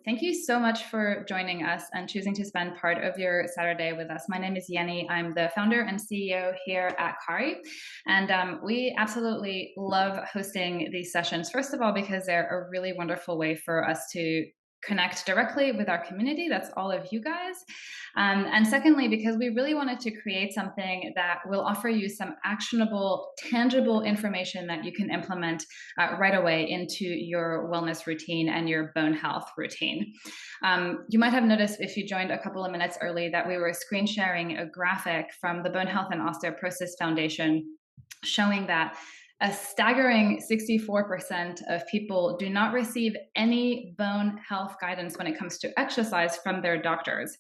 Thank you so much for joining us and choosing to spend part of your Saturday with us. My name is Yenny. I'm the founder and CEO here at Kari. And we absolutely love hosting these sessions, first of all, because they're a really wonderful way for us to connect directly with our community. That's all of you guys. And secondly, because we really wanted to create something that will offer you some actionable, tangible information that you can implement right away into your wellness routine and your bone health routine. You might have noticed if you joined a couple of minutes early that we were screen sharing a graphic from the Bone Health and Osteoporosis Foundation showing that a staggering 64% of people do not receive any bone health guidance when it comes to exercise from their doctors.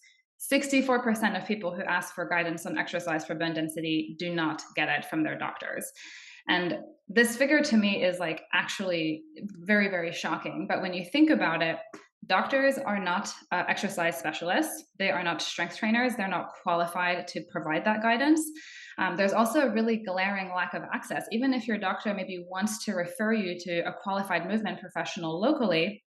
64% of people who ask for guidance on exercise for bone density do not get it from their doctors. And this figure to me is like actually very, very shocking. But when you think about it, doctors are not exercise specialists. They are not strength trainers. They're not qualified to provide that guidance. There's also a really glaring lack of access. Even if your doctor maybe wants to refer you to a qualified movement professional locally,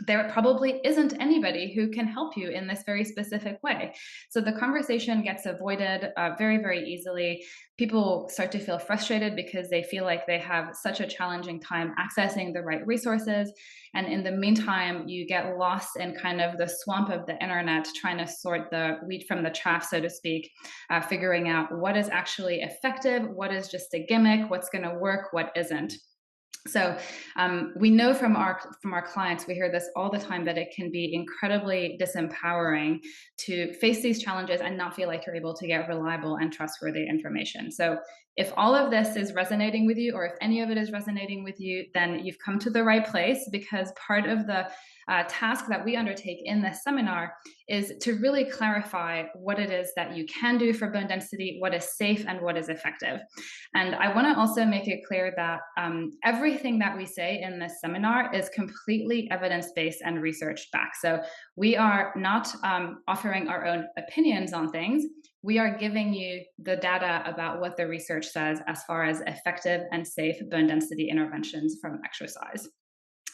there probably isn't anybody who can help you in this very specific way. So the conversation gets avoided very, very easily. People start to feel frustrated because they feel like they have such a challenging time accessing the right resources. And in the meantime, you get lost in kind of the swamp of the internet, trying to sort the wheat from the chaff, so to speak, figuring out what is actually effective, what is just a gimmick, what's going to work, what isn't. So we know from our clients, we hear this all the time, that it can be incredibly disempowering to face these challenges and not feel like you're able to get reliable and trustworthy information. So if all of this is resonating with you, or if any of it is resonating with you, then you've come to the right place, because part of the task that we undertake in this seminar is to really clarify what it is that you can do for bone density, what is safe and what is effective. And I want to also make it clear that everything that we say in this seminar is completely evidence-based and research-backed. So we are not offering our own opinions on things. We are giving you the data about what the research says as far as effective and safe bone density interventions from exercise.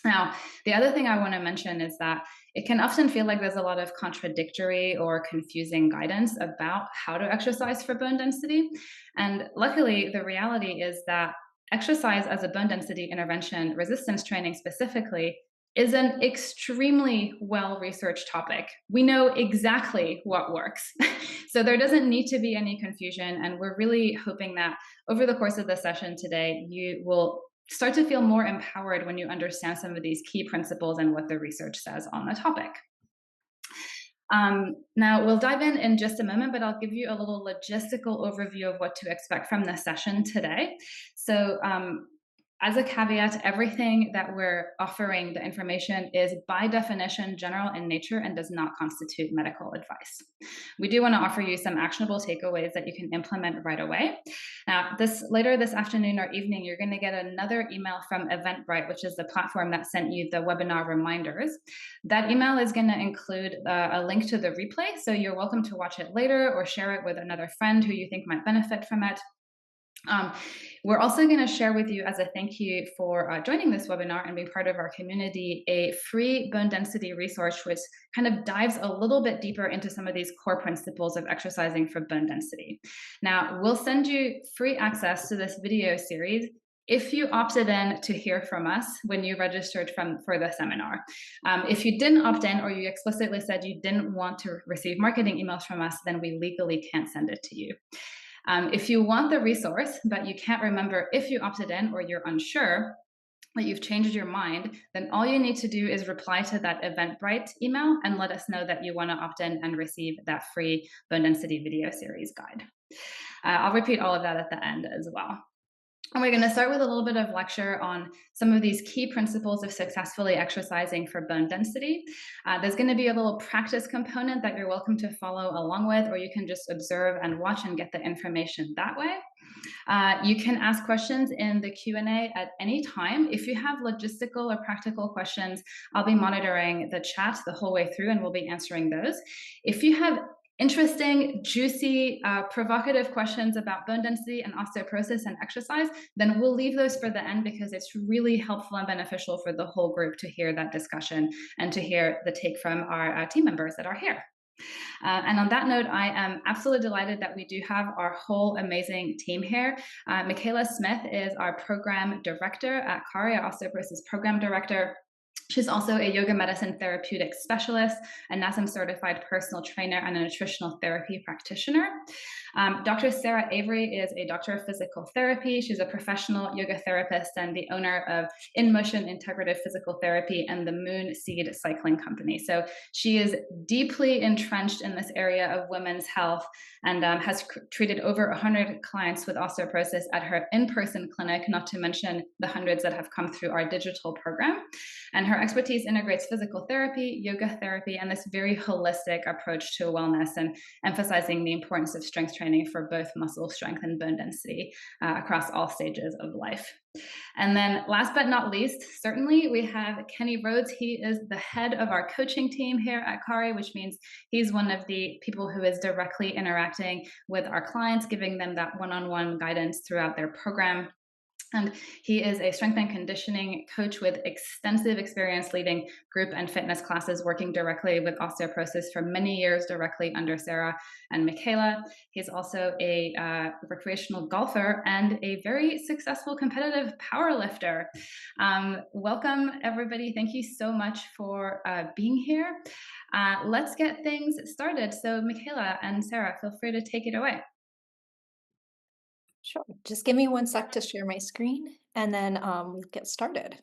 Now, the other thing I want to mention is that it can often feel like there's a lot of contradictory or confusing guidance about how to exercise for bone density. And luckily, the reality is that exercise as a bone density intervention, resistance training specifically, is an extremely well-researched topic. We know exactly what works. So there doesn't need to be any confusion. And we're really hoping that over the course of the session today, you will start to feel more empowered when you understand some of these key principles and what the research says on the topic. Now, we'll dive in just a moment, but I'll give you a little logistical overview of what to expect from the session today. So as a caveat, everything that we're offering, the information, is by definition general in nature and does not constitute medical advice. We do want to offer you some actionable takeaways that you can implement right away. Now, later this afternoon or evening, you're going to get another email from Eventbrite, which is the platform that sent you the webinar reminders. That email is going to include a link to the replay, so you're welcome to watch it later or share it with another friend who you think might benefit from it. We're also going to share with you, as a thank you for joining this webinar and being part of our community, a free bone density resource which kind of dives a little bit deeper into some of these core principles of exercising for bone density. Now, we'll send you free access to this video series if you opted in to hear from us when you registered for the seminar. If you didn't opt in, or you explicitly said you didn't want to receive marketing emails from us, then we legally can't send it to you. If you want the resource, but you can't remember if you opted in, or you're unsure, but you've changed your mind, then all you need to do is reply to that Eventbrite email and let us know that you want to opt in and receive that free bone density video series guide. I'll repeat all of that at the end as well. And we're going to start with a little bit of lecture on some of these key principles of successfully exercising for bone density. There's going to be a little practice component that you're welcome to follow along with, or you can just observe and watch and get the information that way. You can ask questions in the Q&A at any time. If you have logistical or practical questions, I'll be monitoring the chat the whole way through and we'll be answering those. If you have interesting, juicy, provocative questions about bone density and osteoporosis and exercise, then we'll leave those for the end because it's really helpful and beneficial for the whole group to hear that discussion and to hear the take from our team members that are here. And on that note, I am absolutely delighted that we do have our whole amazing team here. Michaela Smith is our program director at CARI, our osteoporosis program director. She's also a yoga medicine therapeutic specialist, a NASM certified personal trainer, and a nutritional therapy practitioner. Dr. Sarah Avery is a doctor of physical therapy. She's a professional yoga therapist and the owner of In Motion Integrative Physical Therapy and the Moon Seed Cycling Company. So she is deeply entrenched in this area of women's health and has treated over 100 clients with osteoporosis at her in-person clinic, not to mention the hundreds that have come through our digital program. And her expertise integrates physical therapy, yoga therapy, and this very holistic approach to wellness, and emphasizing the importance of strength training for both muscle strength and bone density across all stages of life. And then last but not least, certainly we have Kenny Rhodes. He is the head of our coaching team here at CARI, which means he's one of the people who is directly interacting with our clients, giving them that one-on-one guidance throughout their program. And he is a strength and conditioning coach with extensive experience leading group and fitness classes, working directly with osteoporosis for many years directly under Sarah and Michaela. He's also a recreational golfer and a very successful competitive power lifter. Welcome, everybody. Thank you so much for being here. Let's get things started. So Michaela and Sarah, feel free to take it away. Sure. Just give me one sec to share my screen and then we'll get started.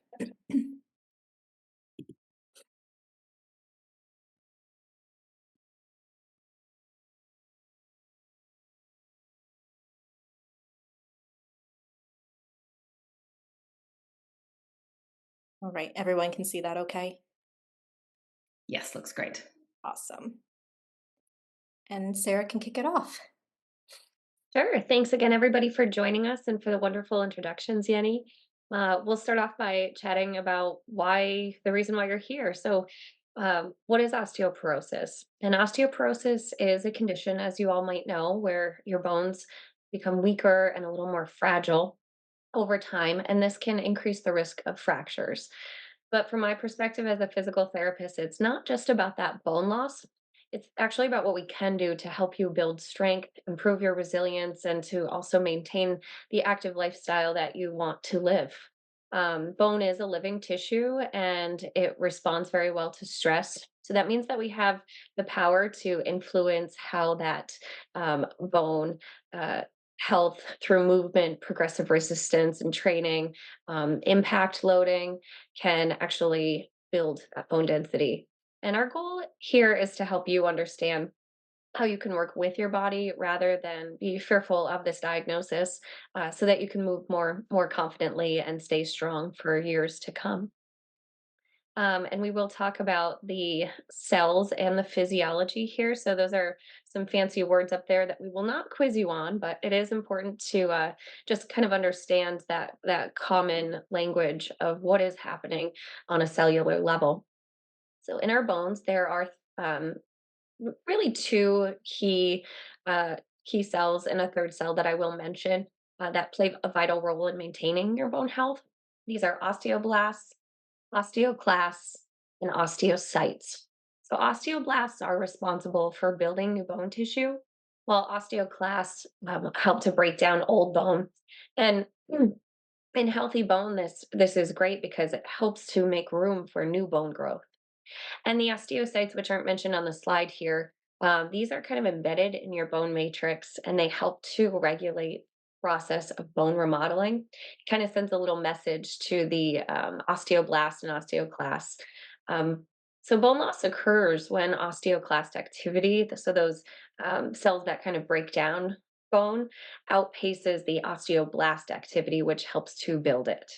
All right, everyone can see that okay? Yes, looks great. Awesome. And Sarah can kick it off. Sure. Thanks again, everybody, for joining us and for the wonderful introductions, Yenny. We'll start off by chatting about the reason why you're here. So, what is osteoporosis? And osteoporosis is a condition, as you all might know, where your bones become weaker and a little more fragile over time, and this can increase the risk of fractures. But from my perspective as a physical therapist, it's not just about that bone loss. It's actually about what we can do to help you build strength, improve your resilience, and to also maintain the active lifestyle that you want to live. Bone is a living tissue and it responds very well to stress. So that means that we have the power to influence how that bone health through movement, progressive resistance, and training, impact loading can actually build that bone density. And our goal here is to help you understand how you can work with your body rather than be fearful of this diagnosis, so that you can move more confidently and stay strong for years to come. And we will talk about the cells and the physiology here. So those are some fancy words up there that we will not quiz you on, but it is important to just kind of understand that common language of what is happening on a cellular level. So in our bones, there are um, really two key cells and a third cell that I will mention that play a vital role in maintaining your bone health. These are osteoblasts, osteoclasts, and osteocytes. So osteoblasts are responsible for building new bone tissue, while osteoclasts help to break down old bone. And in healthy bone, this is great because it helps to make room for new bone growth. And the osteocytes, which aren't mentioned on the slide here, these are kind of embedded in your bone matrix and they help to regulate process of bone remodeling. It kind of sends a little message to the osteoblast and osteoclast. Um, so bone loss occurs when osteoclast activity, so those cells that kind of break down bone, outpaces the osteoblast activity, which helps to build it.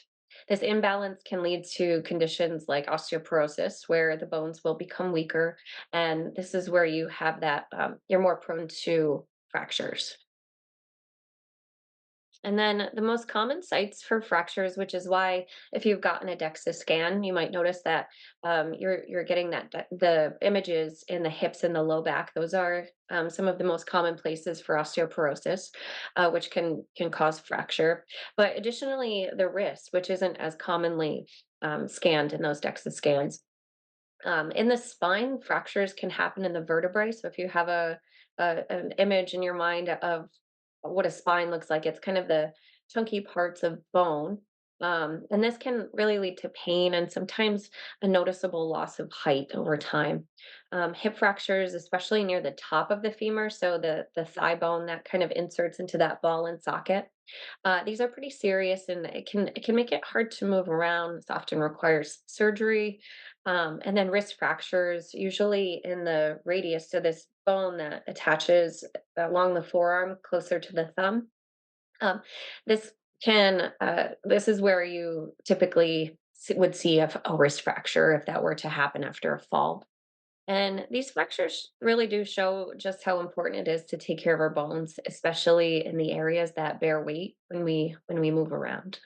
This imbalance can lead to conditions like osteoporosis, where the bones will become weaker. And this is where you have that, you're more prone to fractures. And then the most common sites for fractures, which is why if you've gotten a DEXA scan, you might notice that you're getting the images in the hips and the low back. Those are some of the most common places for osteoporosis, which can cause fracture. But additionally, the wrist, which isn't as commonly scanned in those DEXA scans. In the spine, fractures can happen in the vertebrae. So if you have an image in your mind of what a spine looks like, it's kind of the chunky parts of bone. And this can really lead to pain and sometimes a noticeable loss of height over time. Hip fractures, especially near the top of the femur, so the thigh bone that kind of inserts into that ball and socket. These are pretty serious, and it can make it hard to move around. This often requires surgery, and then wrist fractures, usually in the radius, so this bone that attaches along the forearm closer to the thumb. Um, this is where you typically would see a wrist fracture if that were to happen after a fall. And these fractures really do show just how important it is to take care of our bones, especially in the areas that bear weight when we move around.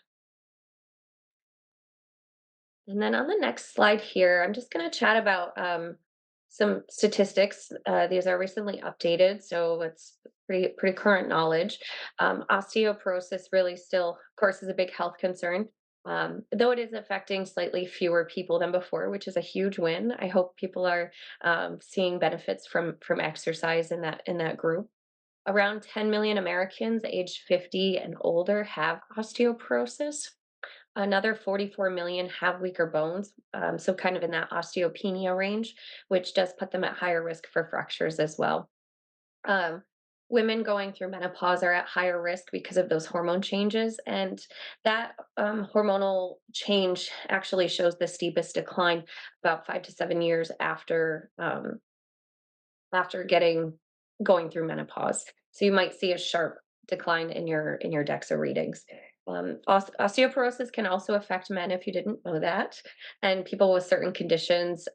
And then on the next slide here, I'm just going to chat about some statistics. These are recently updated, so it's pretty current knowledge. Osteoporosis really still, of course, is a big health concern. Though it is affecting slightly fewer people than before, which is a huge win. I hope people are seeing benefits from exercise in that group. Around 10 million Americans aged 50 and older have osteoporosis. Another 44 million have weaker bones, so kind of in that osteopenia range, which does put them at higher risk for fractures as well. Um, Women going through menopause are at higher risk because of those hormone changes, and that hormonal change actually shows the steepest decline about 5 to 7 years after going through menopause. So you might see a sharp decline in your DEXA readings. Osteoporosis can also affect men if you didn't know that, and people with certain conditions,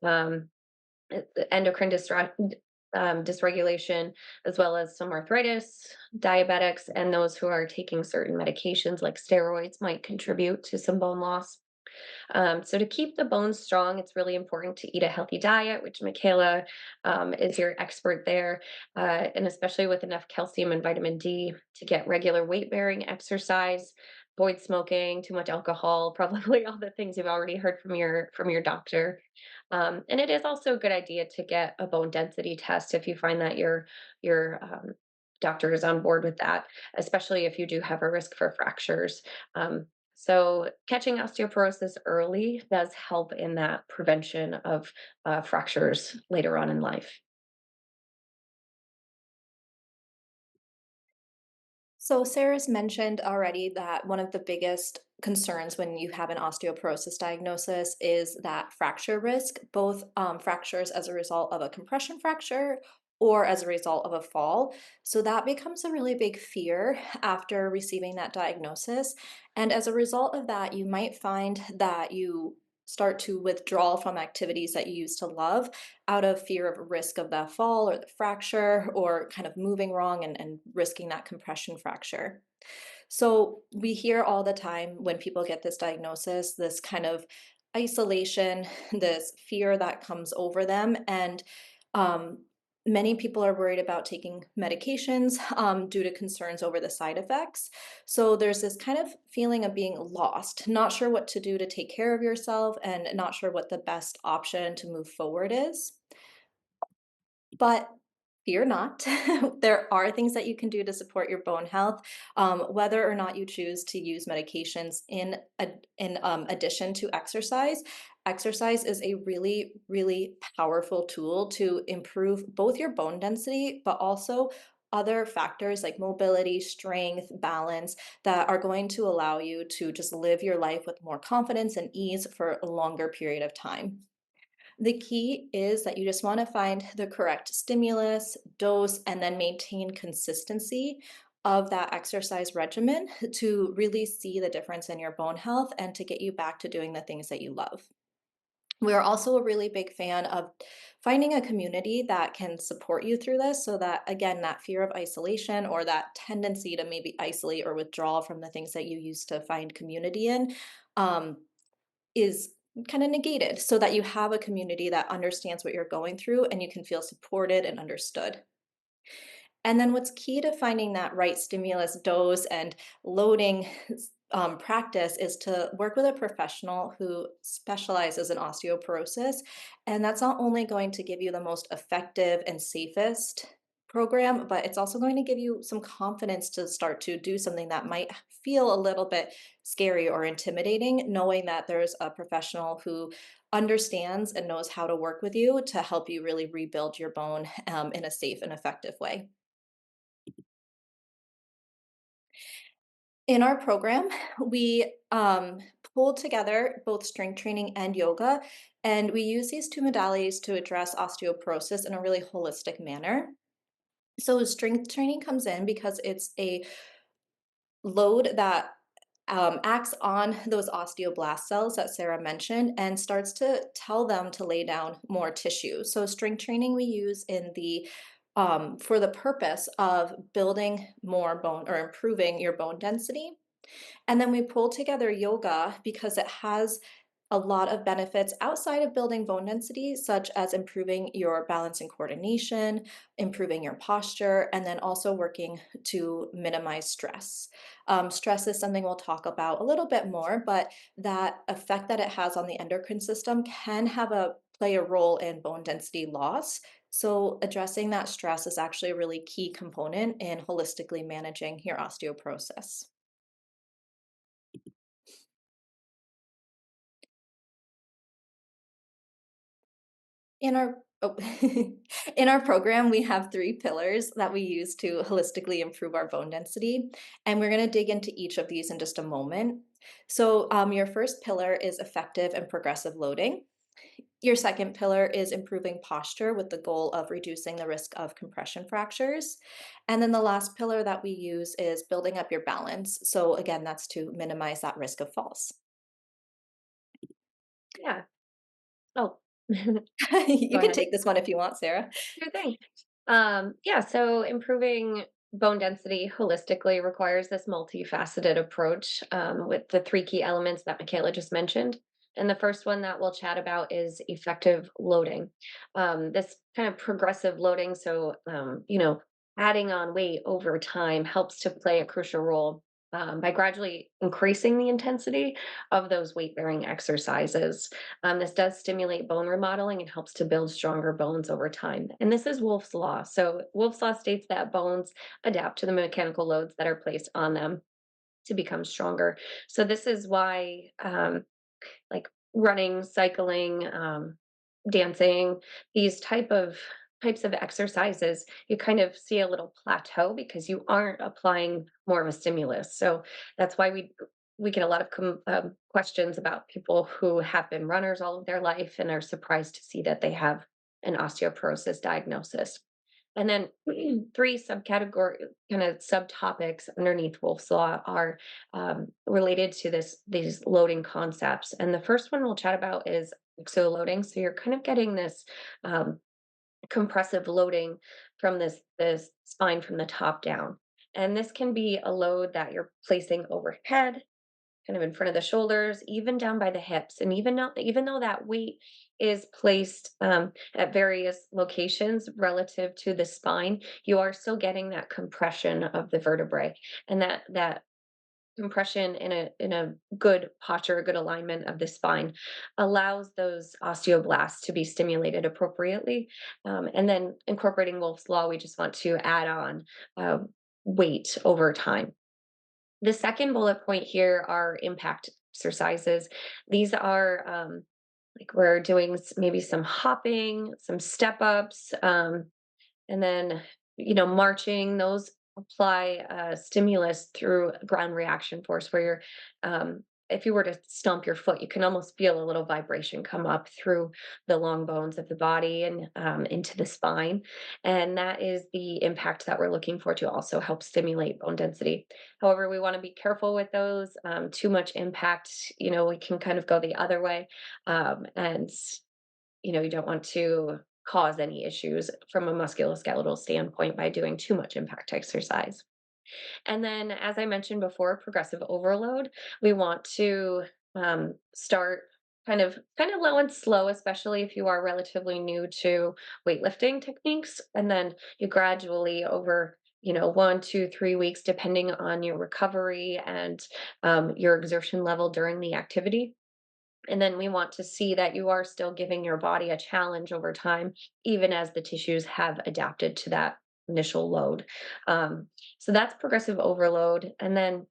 endocrine dysregulation, as well as some arthritis, diabetics, and those who are taking certain medications like steroids might contribute to some bone loss. So to keep the bones strong, it's really important to eat a healthy diet, which Michaela is your expert there, and especially with enough calcium and vitamin D to get regular weight bearing exercise, avoid smoking, too much alcohol, probably all the things you've already heard from your doctor. And it is also a good idea to get a bone density test if you find that your doctor is on board with that, especially if you do have a risk for fractures. So catching osteoporosis early does help in that prevention of fractures later on in life. So Sarah's mentioned already that one of the biggest concerns when you have an osteoporosis diagnosis is that fracture risk, both fractures as a result of a compression fracture or as a result of a fall. So that becomes a really big fear after receiving that diagnosis. And as a result of that, you might find that you start to withdraw from activities that you used to love out of fear of risk of that fall or the fracture or kind of moving wrong and risking that compression fracture. So we hear all the time when people get this diagnosis, this kind of isolation, this fear that comes over them. And um, many people are worried about taking medications due to concerns over the side effects. So there's this kind of feeling of being lost, not sure what to do to take care of yourself and not sure what the best option to move forward is. But fear not. There are things that you can do to support your bone health, whether or not you choose to use medications in addition to exercise. Exercise is a really, really powerful tool to improve both your bone density, but also other factors like mobility, strength, balance that are going to allow you to just live your life with more confidence and ease for a longer period of time. The key is that you just want to find the correct stimulus, dose, and then maintain consistency of that exercise regimen to really see the difference in your bone health and to get you back to doing the things that you love. We are also a really big fan of finding a community that can support you through this so that, again, that fear of isolation or that tendency to maybe isolate or withdraw from the things that you used to find community in um, is kind of negated so that you have a community that understands what you're going through and you can feel supported and understood. And then what's key to finding that right stimulus dose and loading practice is to work with a professional who specializes in osteoporosis. And that's not only going to give you the most effective and safest program, but it's also going to give you some confidence to start to do something that might feel a little bit scary or intimidating, knowing that there's a professional who understands and knows how to work with you to help you really rebuild your bone in a safe and effective way. In our program, we pull together both strength training and yoga, and we use these two modalities to address osteoporosis in a really holistic manner. So, strength training comes in because it's a load that acts on those osteoblast cells that Sarah mentioned and starts to tell them to lay down more tissue. So, strength training we use in the for the purpose of building more bone or improving your bone density. And then we pull together yoga because it has a lot of benefits outside of building bone density, such as improving your balance and coordination, improving your posture, and then also working to minimize stress. Stress is something we'll talk about a little bit more, but that effect that it has on the endocrine system can have a play a role in bone density loss. So addressing that stress is actually a really key component in holistically managing your osteoporosis. In our oh, in our program, we have 3 pillars that we use to holistically improve our bone density, and we're gonna dig into each of these in just a moment. So, your first pillar is effective and progressive loading. Your second pillar is improving posture with the goal of reducing the risk of compression fractures. And then the last pillar that we use is building up your balance. So again, that's to minimize that risk of falls. Yeah. Oh, You go can ahead. take this one if you want, Sarah. Sure thing. Yeah, so improving bone density holistically requires this multifaceted approach with the three key elements that Michaela just mentioned. And the first one that we'll chat about is effective loading. This kind of progressive loading, so adding on weight over time helps to play a crucial role by gradually increasing the intensity of those weight bearing exercises. This does stimulate bone remodeling and helps to build stronger bones over time. And this is Wolff's Law. So, Wolff's Law states that bones adapt to the mechanical loads that are placed on them to become stronger. So, this is why, like running, cycling, dancing, these types of exercises, you kind of see a little plateau because you aren't applying more of a stimulus. So that's why we get a lot of questions about people who have been runners all of their life and are surprised to see that they have an osteoporosis diagnosis. And then three subcategory kind of subtopics underneath Wolf's Law are related to these loading concepts. And the first one we'll chat about is exoloading. So you're kind of getting this um, compressive loading from this spine from the top down. And this can be a load that you're placing overhead, kind of in front of the shoulders, even down by the hips. And even though that weight is placed at various locations relative to the spine, you are still getting that compression of the vertebrae, and that compression in a good posture, a good alignment of the spine allows those osteoblasts to be stimulated appropriately. And then incorporating Wolff's Law, we just want to add on uh, weight over time. The second bullet point here are impact exercises. These are like we're doing maybe some hopping, some step ups, and then marching. Those apply stimulus through ground reaction force, where you're if you were to stomp your foot, you can almost feel a little vibration come up through the long bones of the body and into the spine. And that is the impact that we're looking for to also help stimulate bone density. However, we want to be careful with those. Too much impact, we can kind of go the other way. And, you don't want to cause any issues from a musculoskeletal standpoint by doing too much impact exercise. And then, as I mentioned before, progressive overload, we want to start kind of low and slow, especially if you are relatively new to weightlifting techniques, and then you gradually over 1, 2, 3 weeks, depending on your recovery and your exertion level during the activity. And then we want to see that you are still giving your body a challenge over time, even as the tissues have adapted to that initial load. Um, so that's progressive overload. And then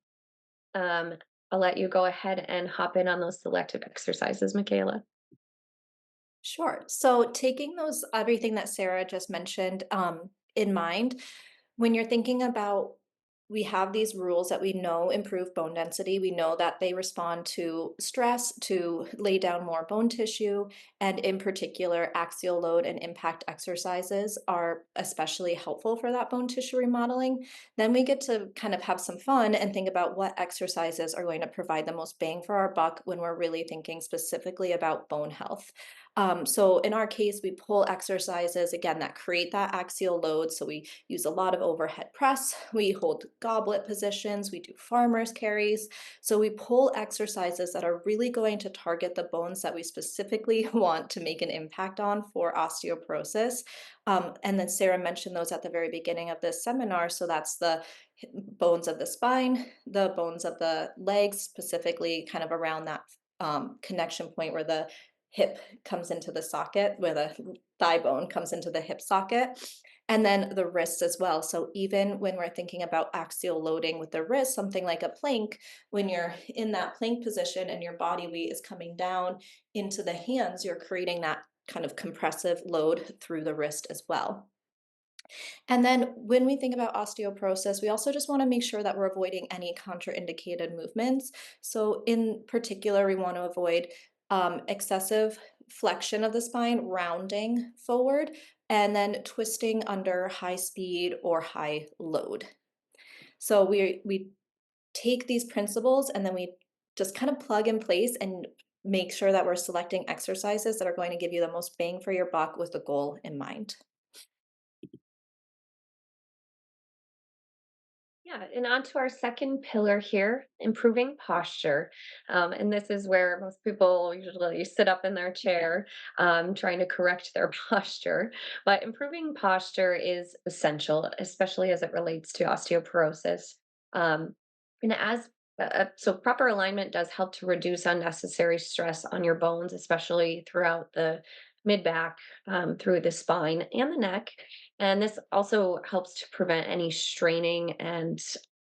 um, I'll let you go ahead and hop in on those selective exercises, Michaela. Sure. So taking those everything that Sarah just mentioned in mind, when you're thinking about we have these rules that we know improve bone density. We know that they respond to stress to lay down more bone tissue, and in particular, axial load and impact exercises are especially helpful for that bone tissue remodeling. Then we get to kind of have some fun and think about what exercises are going to provide the most bang for our buck when we're really thinking specifically about bone health. So in our case, we pull exercises again that create that axial load. So we use a lot of overhead press, we hold goblet positions, we do farmer's carries. So we pull exercises that are really going to target the bones that we specifically want to make an impact on for osteoporosis. And then Sarah mentioned those at the very beginning of this seminar. So that's the bones of the spine, the bones of the legs, specifically kind of around that connection point where the hip comes into the socket, where the thigh bone comes into the hip socket, and then the wrists as well. So even when we're thinking about axial loading with the wrist, something like a plank, when you're in that plank position and your body weight is coming down into the hands, you're creating that kind of compressive load through the wrist as well. And then when we think about osteoporosis, we also just want to make sure that we're avoiding any contraindicated movements. So in particular, we want to avoid excessive flexion of the spine, rounding forward, and then twisting under high speed or high load. So we take these principles and then we just kind of plug in place and make sure that we're selecting exercises that are going to give you the most bang for your buck with the goal in mind. Yeah, and on to our second pillar here, improving posture. And this is where most people usually sit up in their chair, trying to correct their posture. But improving posture is essential, especially as it relates to osteoporosis. Um, and so proper alignment does help to reduce unnecessary stress on your bones, especially throughout the mid back, through the spine and the neck. And this also helps to prevent any straining and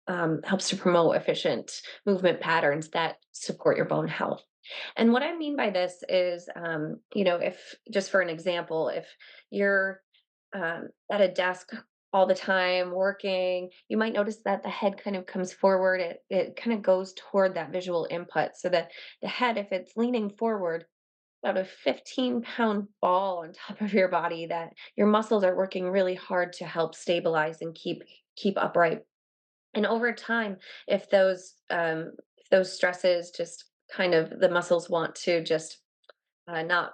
helps to promote efficient movement patterns that support your bone health. And what I mean by this is, if just for an example, if you're at a desk all the time working, you might notice that the head kind of comes forward. It kind of goes toward that visual input. So that the head, if it's leaning forward, about a 15-pound ball on top of your body that your muscles are working really hard to help stabilize and keep upright. And over time, if those stresses just kind of the muscles want to just not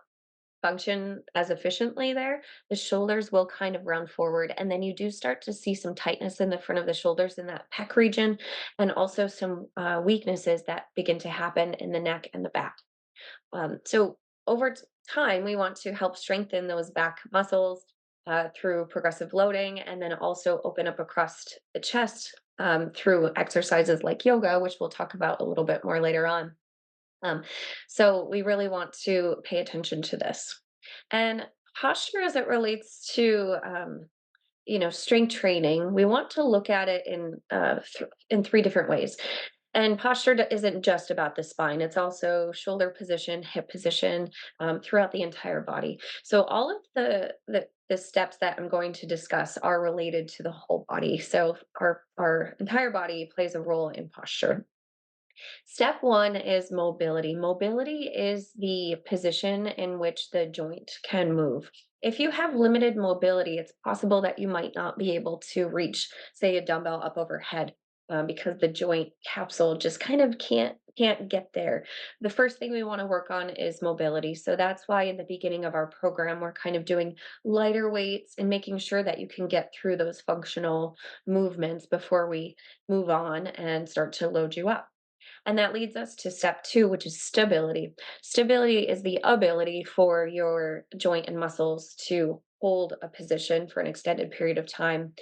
function as efficiently there, the shoulders will kind of run forward. And then you do start to see some tightness in the front of the shoulders in that pec region, and also some weaknesses that begin to happen in the neck and the back. So time, we want to help strengthen those back muscles through progressive loading, and then also open up across the chest through exercises like yoga, which we'll talk about a little bit more later on. Um, so we really want to pay attention to this. And posture as it relates to strength training, we want to look at it in three different ways. And posture isn't just about the spine; it's also shoulder position, hip position, throughout the entire body. So all of the steps that I'm going to discuss are related to the whole body. So our entire body plays a role in posture. Step one is mobility. Mobility is the position in which the joint can move. If you have limited mobility, it's possible that you might not be able to reach, say, a dumbbell up overhead, because the joint capsule just kind of can't get there. The first thing we want to work on is mobility. So that's why in the beginning of our program, we're kind of doing lighter weights and making sure that you can get through those functional movements before we move on and start to load you up. And that leads us to step two, which is stability. Stability is the ability for your joint and muscles to hold a position for an extended period of time,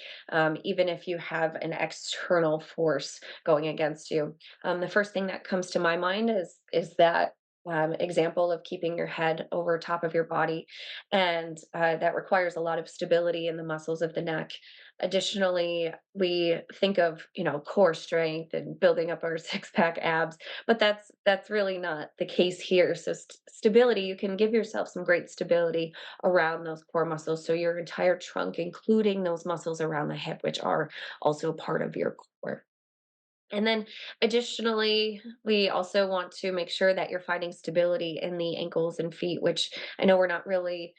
even if you have an external force going against you. The first thing that comes to my mind is that example of keeping your head over top of your body, and that requires a lot of stability in the muscles of the neck. Additionally, we think of, core strength and building up our six pack abs, but that's really not the case here. So stability, you can give yourself some great stability around those core muscles. So your entire trunk, including those muscles around the hip, which are also part of your core. And then additionally, we also want to make sure that you're finding stability in the ankles and feet, which I know we're not really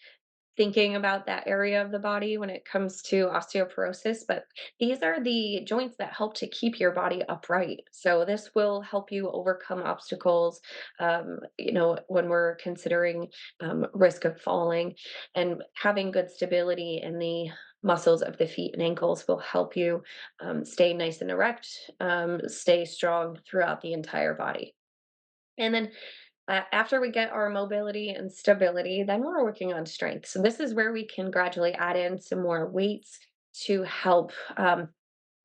thinking about that area of the body when it comes to osteoporosis, but these are the joints that help to keep your body upright. So this will help you overcome obstacles, when we're considering risk of falling, and having good stability in the muscles of the feet and ankles will help you stay nice and erect, stay strong throughout the entire body. And then after we get our mobility and stability, then we're working on strength. So this is where we can gradually add in some more weights to help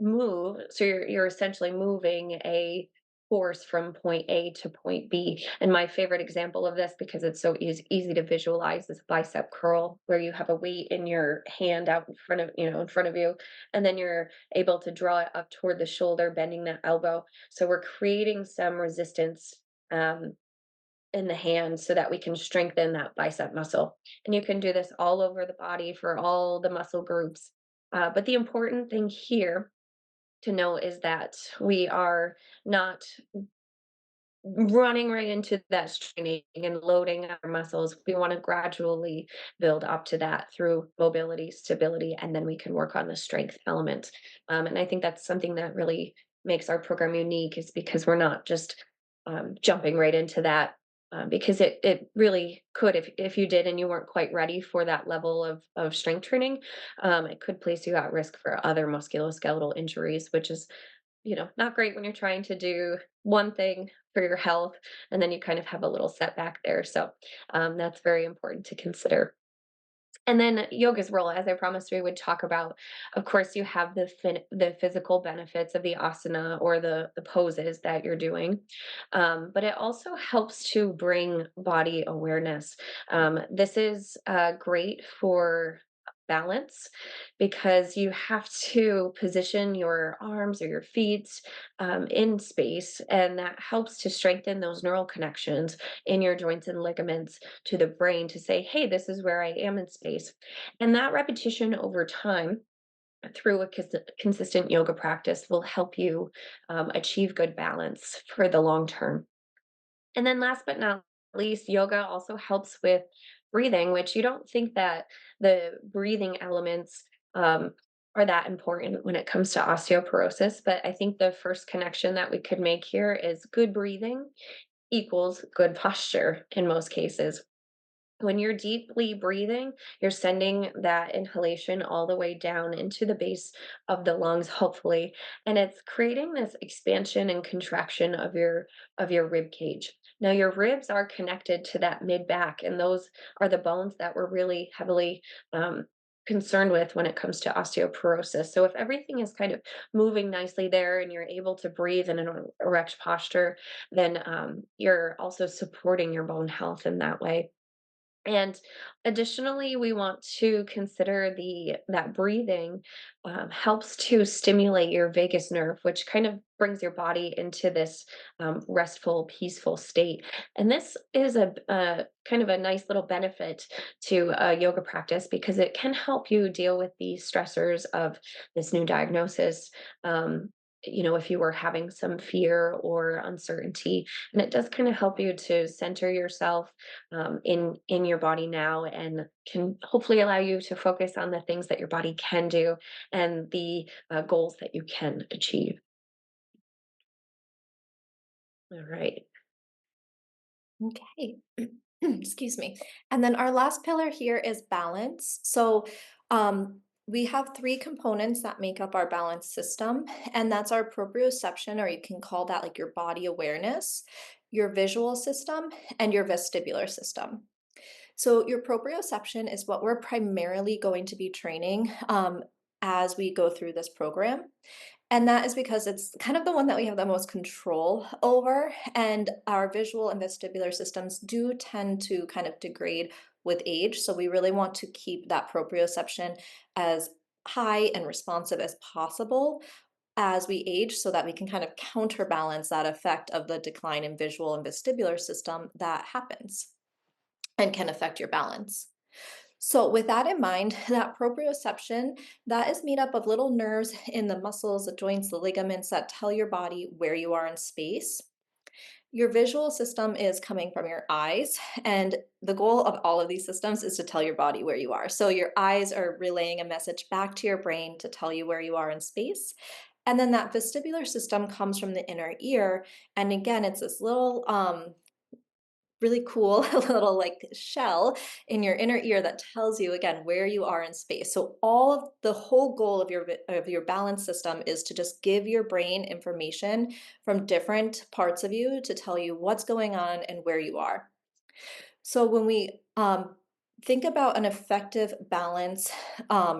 move. So you're essentially moving a force from point A to point B. And my favorite example of this, because it's so easy to visualize, is a bicep curl, where you have a weight in your hand out in front of you, and then you're able to draw it up toward the shoulder, bending that elbow. So we're creating some resistance. In the hand so that we can strengthen that bicep muscle. And you can do this all over the body for all the muscle groups. But the important thing here to know is that we are not running right into that straining and loading our muscles. We want to gradually build up to that through mobility, stability, and then we can work on the strength element. And I think that's something that really makes our program unique, is because we're not just jumping right into that. Because it really could, if you did and you weren't quite ready for that level of strength training, it could place you at risk for other musculoskeletal injuries, which is, not great when you're trying to do one thing for your health and then you kind of have a little setback there. So that's very important to consider. And then yoga's role, as I promised we would talk about, of course, you have the physical benefits of the asana, or the poses that you're doing, but it also helps to bring body awareness. This is great for balance, because you have to position your arms or your feet in space, and that helps to strengthen those neural connections in your joints and ligaments to the brain to say, hey, this is where I am in space. And that repetition over time through a consistent yoga practice will help you achieve good balance for the long term. And then last but not least, yoga also helps with breathing, which you don't think that the breathing elements are that important when it comes to osteoporosis. But I think the first connection that we could make here is good breathing equals good posture in most cases. When you're deeply breathing, you're sending that inhalation all the way down into the base of the lungs, hopefully, and it's creating this expansion and contraction of your rib cage. Now, your ribs are connected to that mid back, and those are the bones that we're really heavily concerned with when it comes to osteoporosis. So, if everything is kind of moving nicely there and you're able to breathe in an erect posture, then you're also supporting your bone health in that way. And additionally, we want to consider the that breathing helps to stimulate your vagus nerve, which kind of brings your body into this restful, peaceful state. And this is a kind of a nice little benefit to yoga practice, because it can help you deal with the stressors of this new diagnosis. if you were having some fear or uncertainty. And it does kind of help you to center yourself in your body now, and can hopefully allow you to focus on the things that your body can do and the goals that you can achieve. All right. Okay. Excuse me. And then our last pillar here is balance. So we have three components that make up our balance system, and that's our proprioception, or you can call that like your body awareness, your visual system, and your vestibular system. So your proprioception is what we're primarily going to be training as we go through this program. And that is because it's kind of the one that we have the most control over. And our visual and vestibular systems do tend to kind of degrade with age. So we really want to keep that proprioception as high and responsive as possible as we age, so that we can kind of counterbalance that effect of the decline in visual and vestibular system that happens and can affect your balance. So with that in mind, that proprioception, that is made up of little nerves in the muscles, the joints, the ligaments that tell your body where you are in space. Your visual system is coming from your eyes, and the goal of all of these systems is to tell your body where you are. So your eyes are relaying a message back to your brain to tell you where you are in space. And then that vestibular system comes from the inner ear. And again, it's this little really cool little like shell in your inner ear that tells you again where you are in space. So all of the whole goal of your balance system is to just give your brain information from different parts of you to tell you what's going on and where you are. So when we think about an effective balance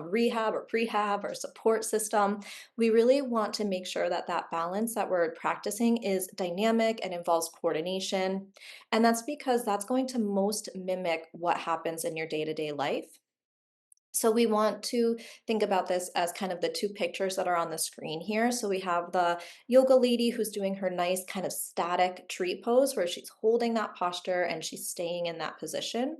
rehab or prehab or support system, we really want to make sure that that balance that we're practicing is dynamic and involves coordination. And that's because that's going to most mimic what happens in your day-to-day life. So we want to think about this as kind of the two pictures that are on the screen here. So we have the yoga lady who's doing her nice kind of static tree pose where she's holding that posture and she's staying in that position.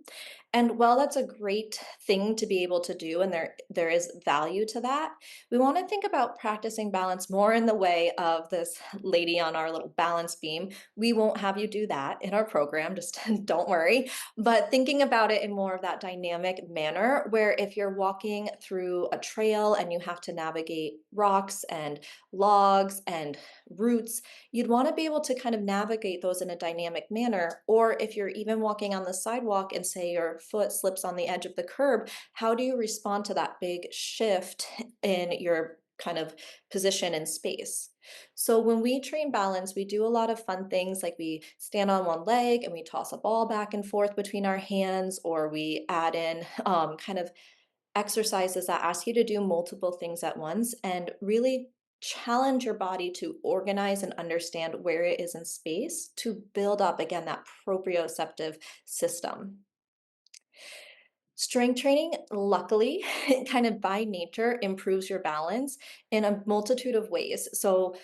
And while that's a great thing to be able to do, and there is value to that, we want to think about practicing balance more in the way of this lady on our little balance beam. We won't have you do that in our program, just don't worry. But thinking about it in more of that dynamic manner, where if you're walking through a trail and you have to navigate rocks and logs and roots, you'd want to be able to kind of navigate those in a dynamic manner. Or if you're even walking on the sidewalk and say your foot slips on the edge of the curb, how do you respond to that big shift in your kind of position in space? So when we train balance, we do a lot of fun things like we stand on one leg and we toss a ball back and forth between our hands, or we add in kind of exercises that ask you to do multiple things at once and really challenge your body to organize and understand where it is in space to build up again that proprioceptive system. Strength training, luckily, kind of by nature improves your balance in a multitude of ways. So,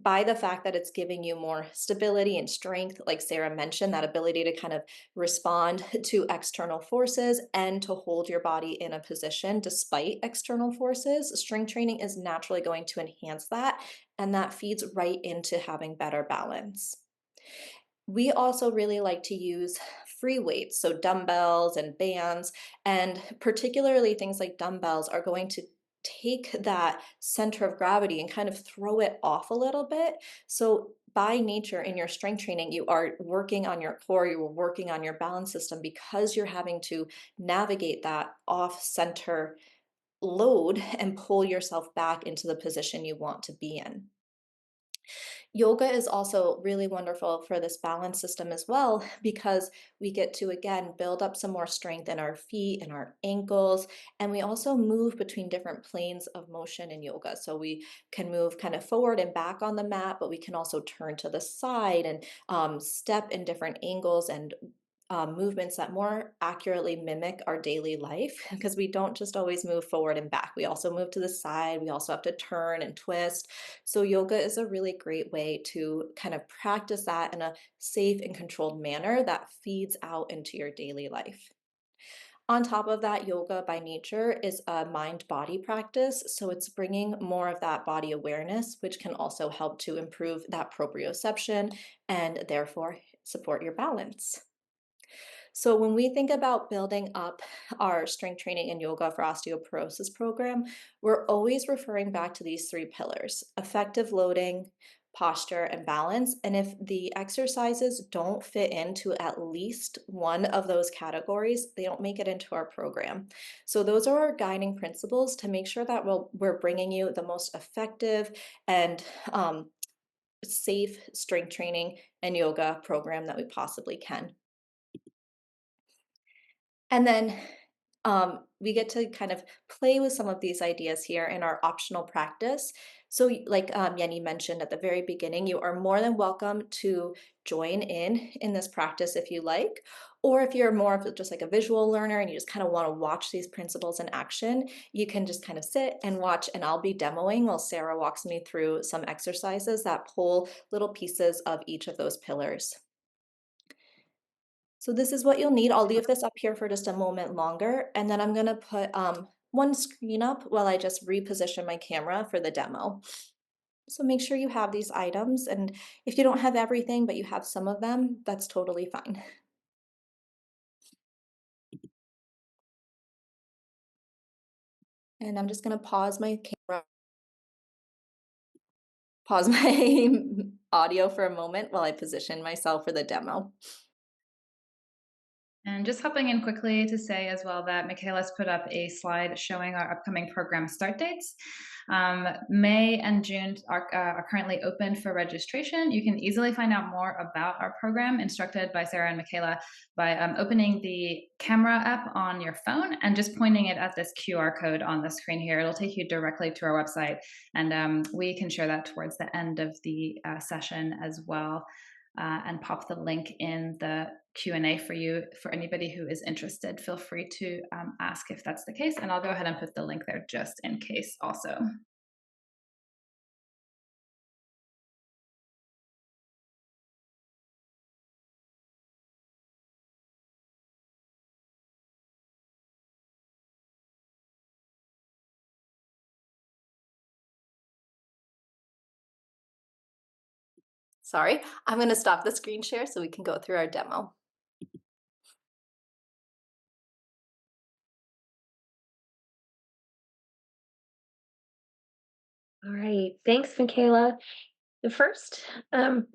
by the fact that it's giving you more stability and strength, like Sarah mentioned, that ability to kind of respond to external forces and to hold your body in a position despite external forces, strength training is naturally going to enhance that. And that feeds right into having better balance. We also really like to use free weights, so dumbbells and bands, and particularly things like dumbbells are going to take that center of gravity and kind of throw it off a little bit. So by nature in your strength training, you are working on your core, you're working on your balance system because you're having to navigate that off center load and pull yourself back into the position you want to be in. Yoga is also really wonderful for this balance system as well, because we get to again build up some more strength in our feet and our ankles. And we also move between different planes of motion in yoga. So we can move kind of forward and back on the mat, but we can also turn to the side and step in different angles and movements that more accurately mimic our daily life, because we don't just always move forward and back. We also move to the side. We also have to turn and twist. So yoga is a really great way to kind of practice that in a safe and controlled manner that feeds out into your daily life. On top of that, yoga by nature is a mind body practice. So it's bringing more of that body awareness, which can also help to improve that proprioception and therefore support your balance. So when we think about building up our strength training and yoga for osteoporosis program, we're always referring back to these three pillars: effective loading, posture, and balance. And if the exercises don't fit into at least one of those categories, they don't make it into our program. So those are our guiding principles to make sure that we're bringing you the most effective and safe strength training and yoga program that we possibly can. And then we get to kind of play with some of these ideas here in our optional practice. So, like Yenny mentioned at the very beginning, you are more than welcome to join in this practice if you like. Or if you're more of just like a visual learner and you just kind of want to watch these principles in action, you can just kind of sit and watch, and I'll be demoing while Sarah walks me through some exercises that pull little pieces of each of those pillars. So this is what you'll need. I'll leave this up here for just a moment longer, and then I'm gonna put one screen up while I just reposition my camera for the demo. So make sure you have these items, and if you don't have everything, but you have some of them, that's totally fine. And I'm just gonna pause my camera, pause my audio for a moment while I position myself for the demo. And just hopping in quickly to say as well that Michaela's put up a slide showing our upcoming program start dates. May and June are currently open for registration. You can easily find out more about our program, instructed by Sarah and Michaela, by opening the camera app on your phone and just pointing it at this QR code on the screen here. It'll take you directly to our website, and we can share that towards the end of the session as well. And pop the link in the Q&A for you. For anybody who is interested, feel free to ask if that's the case, and I'll go ahead and put the link there just in case also. Sorry, I'm gonna stop the screen share so we can go through our demo. All right. Thanks, Michaela. The first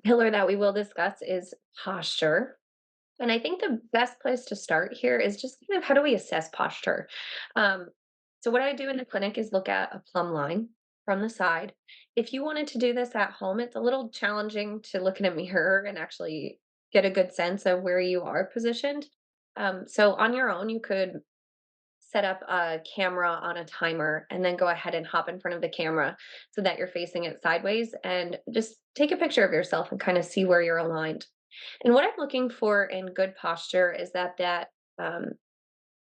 pillar that we will discuss is posture. And I think the best place to start here is just kind of how do we assess posture? Um, so, what I do in the clinic is look at a plumb line from the side. If you wanted to do this at home, it's a little challenging to look in a mirror and actually get a good sense of where you are positioned. So, on your own, you could set up a camera on a timer and then go ahead and hop in front of the camera so that you're facing it sideways and just take a picture of yourself and kind of see where you're aligned. And what I'm looking for in good posture is that um,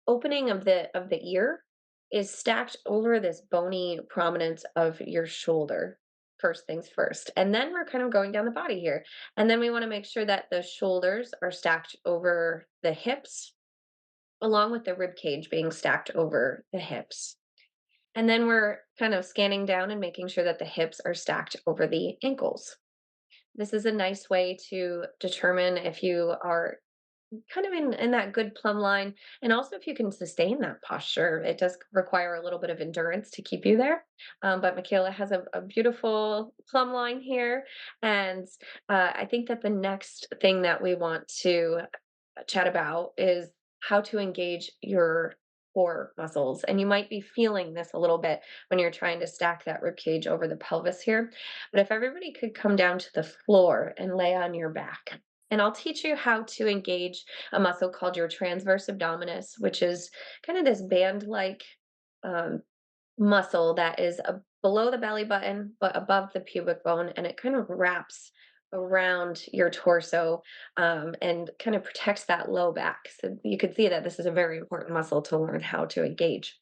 opening of the ear is stacked over this bony prominence of your shoulder. First things first, and then we're kind of going down the body here, and then we want to make sure that the shoulders are stacked over the hips, along with the rib cage being stacked over the hips. And then we're kind of scanning down and making sure that the hips are stacked over the ankles. This is a nice way to determine if you are kind of in that good plumb line, and also if you can sustain that posture. It does require a little bit of endurance to keep you there, but Michaela has a beautiful plumb line here. And I think that the next thing that we want to chat about is how to engage your core muscles. And you might be feeling this a little bit when you're trying to stack that rib cage over the pelvis here. But if everybody could come down to the floor and lay on your back. And I'll teach you how to engage a muscle called your transverse abdominis, which is kind of this band-like um, muscle that is below the belly button, but above the pubic bone, and it kind of wraps around your torso and kind of protects that low back. So you could see that this is a very important muscle to learn how to engage.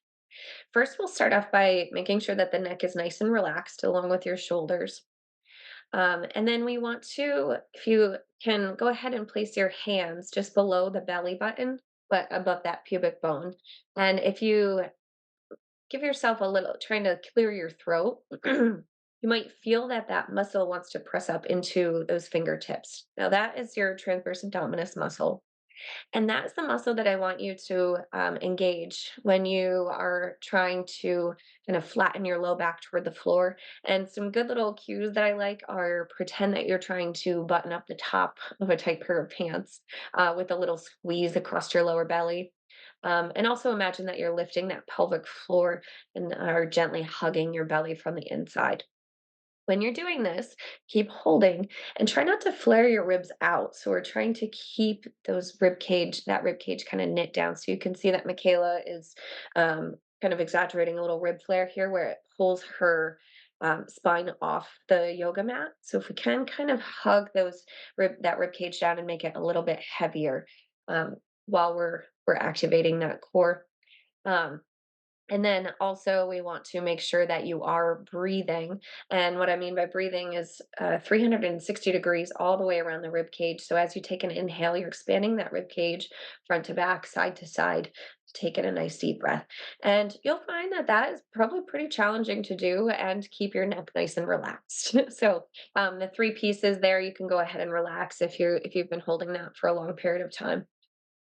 First, we'll start off by making sure that the neck is nice and relaxed along with your shoulders. And then we want to, if you can, go ahead and place your hands just below the belly button, but above that pubic bone. And if you give yourself a little, trying to clear your throat, you might feel that that muscle wants to press up into those fingertips. Now, that is your transverse abdominis muscle. And that's the muscle that I want you to engage when you are trying to kind of flatten your low back toward the floor. And some good little cues that I like are pretend that you're trying to button up the top of a tight pair of pants with a little squeeze across your lower belly. And also imagine that you're lifting that pelvic floor and are gently hugging your belly from the inside. When you're doing this, keep holding and try not to flare your ribs out. So we're trying to keep that rib cage kind of knit down. So you can see that Michaela is kind of exaggerating a little rib flare here where it pulls her spine off the yoga mat. So if we can kind of hug that rib cage down and make it a little bit heavier um, while we're activating that core. Um, and then also, we want to make sure that you are breathing. And what I mean by breathing is 360 degrees all the way around the rib cage. So as you take an inhale, you're expanding that rib cage front to back, side to side. Take in a nice deep breath. And you'll find that that is probably pretty challenging to do and keep your neck nice and relaxed. So the three pieces there, you can go ahead and relax if you've been holding that for a long period of time.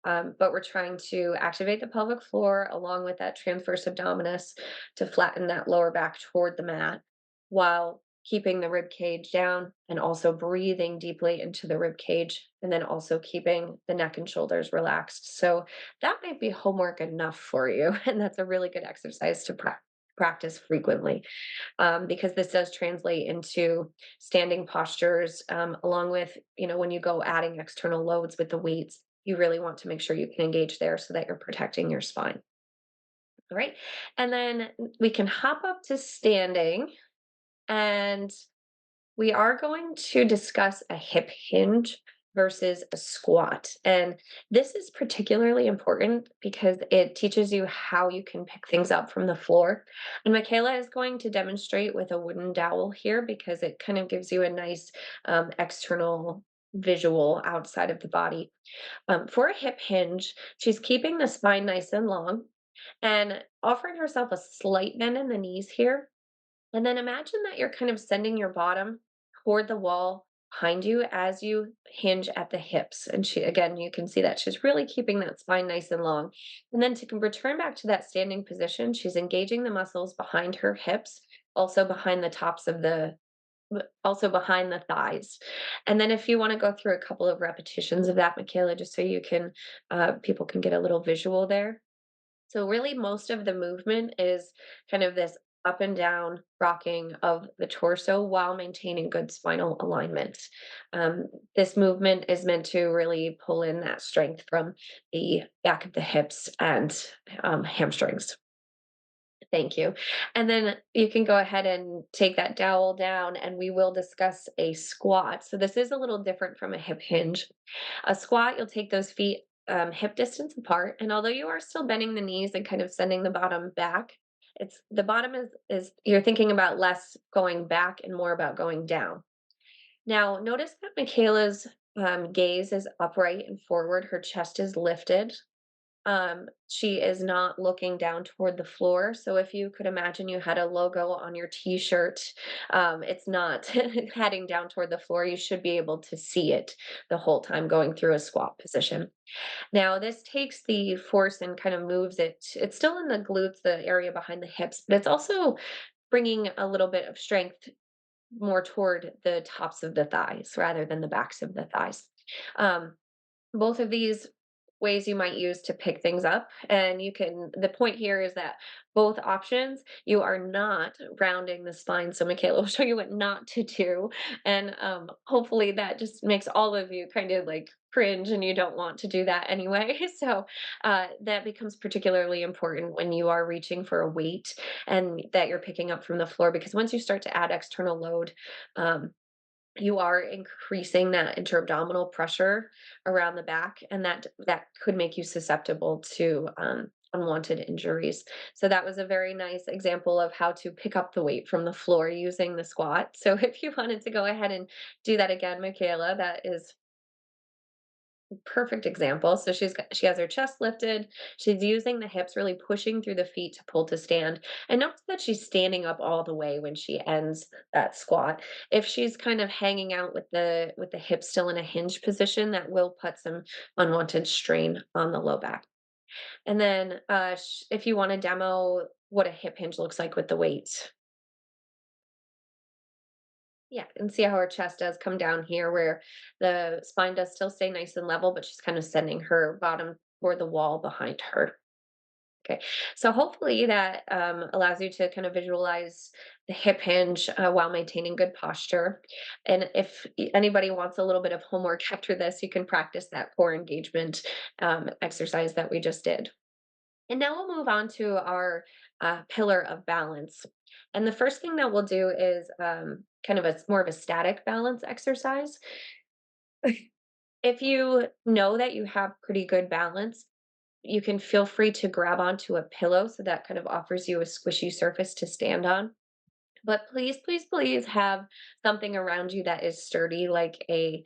But we're trying to activate the pelvic floor along with that transverse abdominis to flatten that lower back toward the mat while keeping the rib cage down and also breathing deeply into the rib cage and then also keeping the neck and shoulders relaxed. So that might be homework enough for you. And that's a really good exercise to practice frequently because this does translate into standing postures along with, when you go adding external loads with the weights, you really want to make sure you can engage there so that you're protecting your spine. All right. And then we can hop up to standing and we are going to discuss a hip hinge versus a squat. And this is particularly important because it teaches you how you can pick things up from the floor. And Michaela is going to demonstrate with a wooden dowel here because it kind of gives you a nice external visual outside of the body. For a hip hinge, she's keeping the spine nice and long and offering herself a slight bend in the knees here, and then imagine that you're kind of sending your bottom toward the wall behind you as you hinge at the hips. And again, you can see that she's really keeping that spine nice and long. And then to return back to that standing position, she's engaging the muscles behind her hips, also behind the tops of also behind the thighs. And then if you want to go through a couple of repetitions of that, Michaela, just so people can get a little visual there. So really most of the movement is kind of this up and down rocking of the torso while maintaining good spinal alignment. Um, this movement is meant to really pull in that strength from the back of the hips and hamstrings. Thank you. And then you can go ahead and take that dowel down and we will discuss a squat. So this is a little different from a hip hinge. A squat, you'll take those feet hip distance apart. And although you are still bending the knees and kind of sending the bottom back, it's the bottom is you're thinking about less going back and more about going down. Now, notice that Michaela's gaze is upright and forward. Her chest is lifted. She is not looking down toward the floor. So if you could imagine you had a logo on your t-shirt, it's not heading down toward the floor. You should be able to see it the whole time going through a squat position. Now, this takes the force and kind of moves it. It's still in the glutes, the area behind the hips, but it's also bringing a little bit of strength more toward the tops of the thighs rather than the backs of the thighs. Um, both of these ways you might use to pick things up. And the point here is that both options, you are not rounding the spine. So Michaela will show you what not to do. And hopefully that just makes all of you kind of like cringe and you don't want to do that anyway. So that becomes particularly important when you are reaching for a weight and that you're picking up from the floor, because once you start to add external load, um, you are increasing that intra-abdominal pressure around the back, and that could make you susceptible to unwanted injuries. So that was a very nice example of how to pick up the weight from the floor using the squat. So if you wanted to go ahead and do that again, Michaela, that is Perfect example. So she has her chest lifted. She's using the hips, really pushing through the feet to pull to stand. And notice that she's standing up all the way when she ends that squat. If she's kind of hanging out with the hips still in a hinge position, that will put some unwanted strain on the low back. And then if you want to demo what a hip hinge looks like with the weights. Yeah, and see how her chest does come down here where the spine does still stay nice and level, but she's kind of sending her bottom toward the wall behind her. Okay, so hopefully that allows you to kind of visualize the hip hinge while maintaining good posture. And if anybody wants a little bit of homework after this, you can practice that core engagement exercise that we just did. And now we'll move on to our pillar of balance. And the first thing that we'll do is kind of a more of a static balance exercise. If you know that you have pretty good balance, you can feel free to grab onto a pillow so that kind of offers you a squishy surface to stand on. But please, please, please have something around you that is sturdy, like a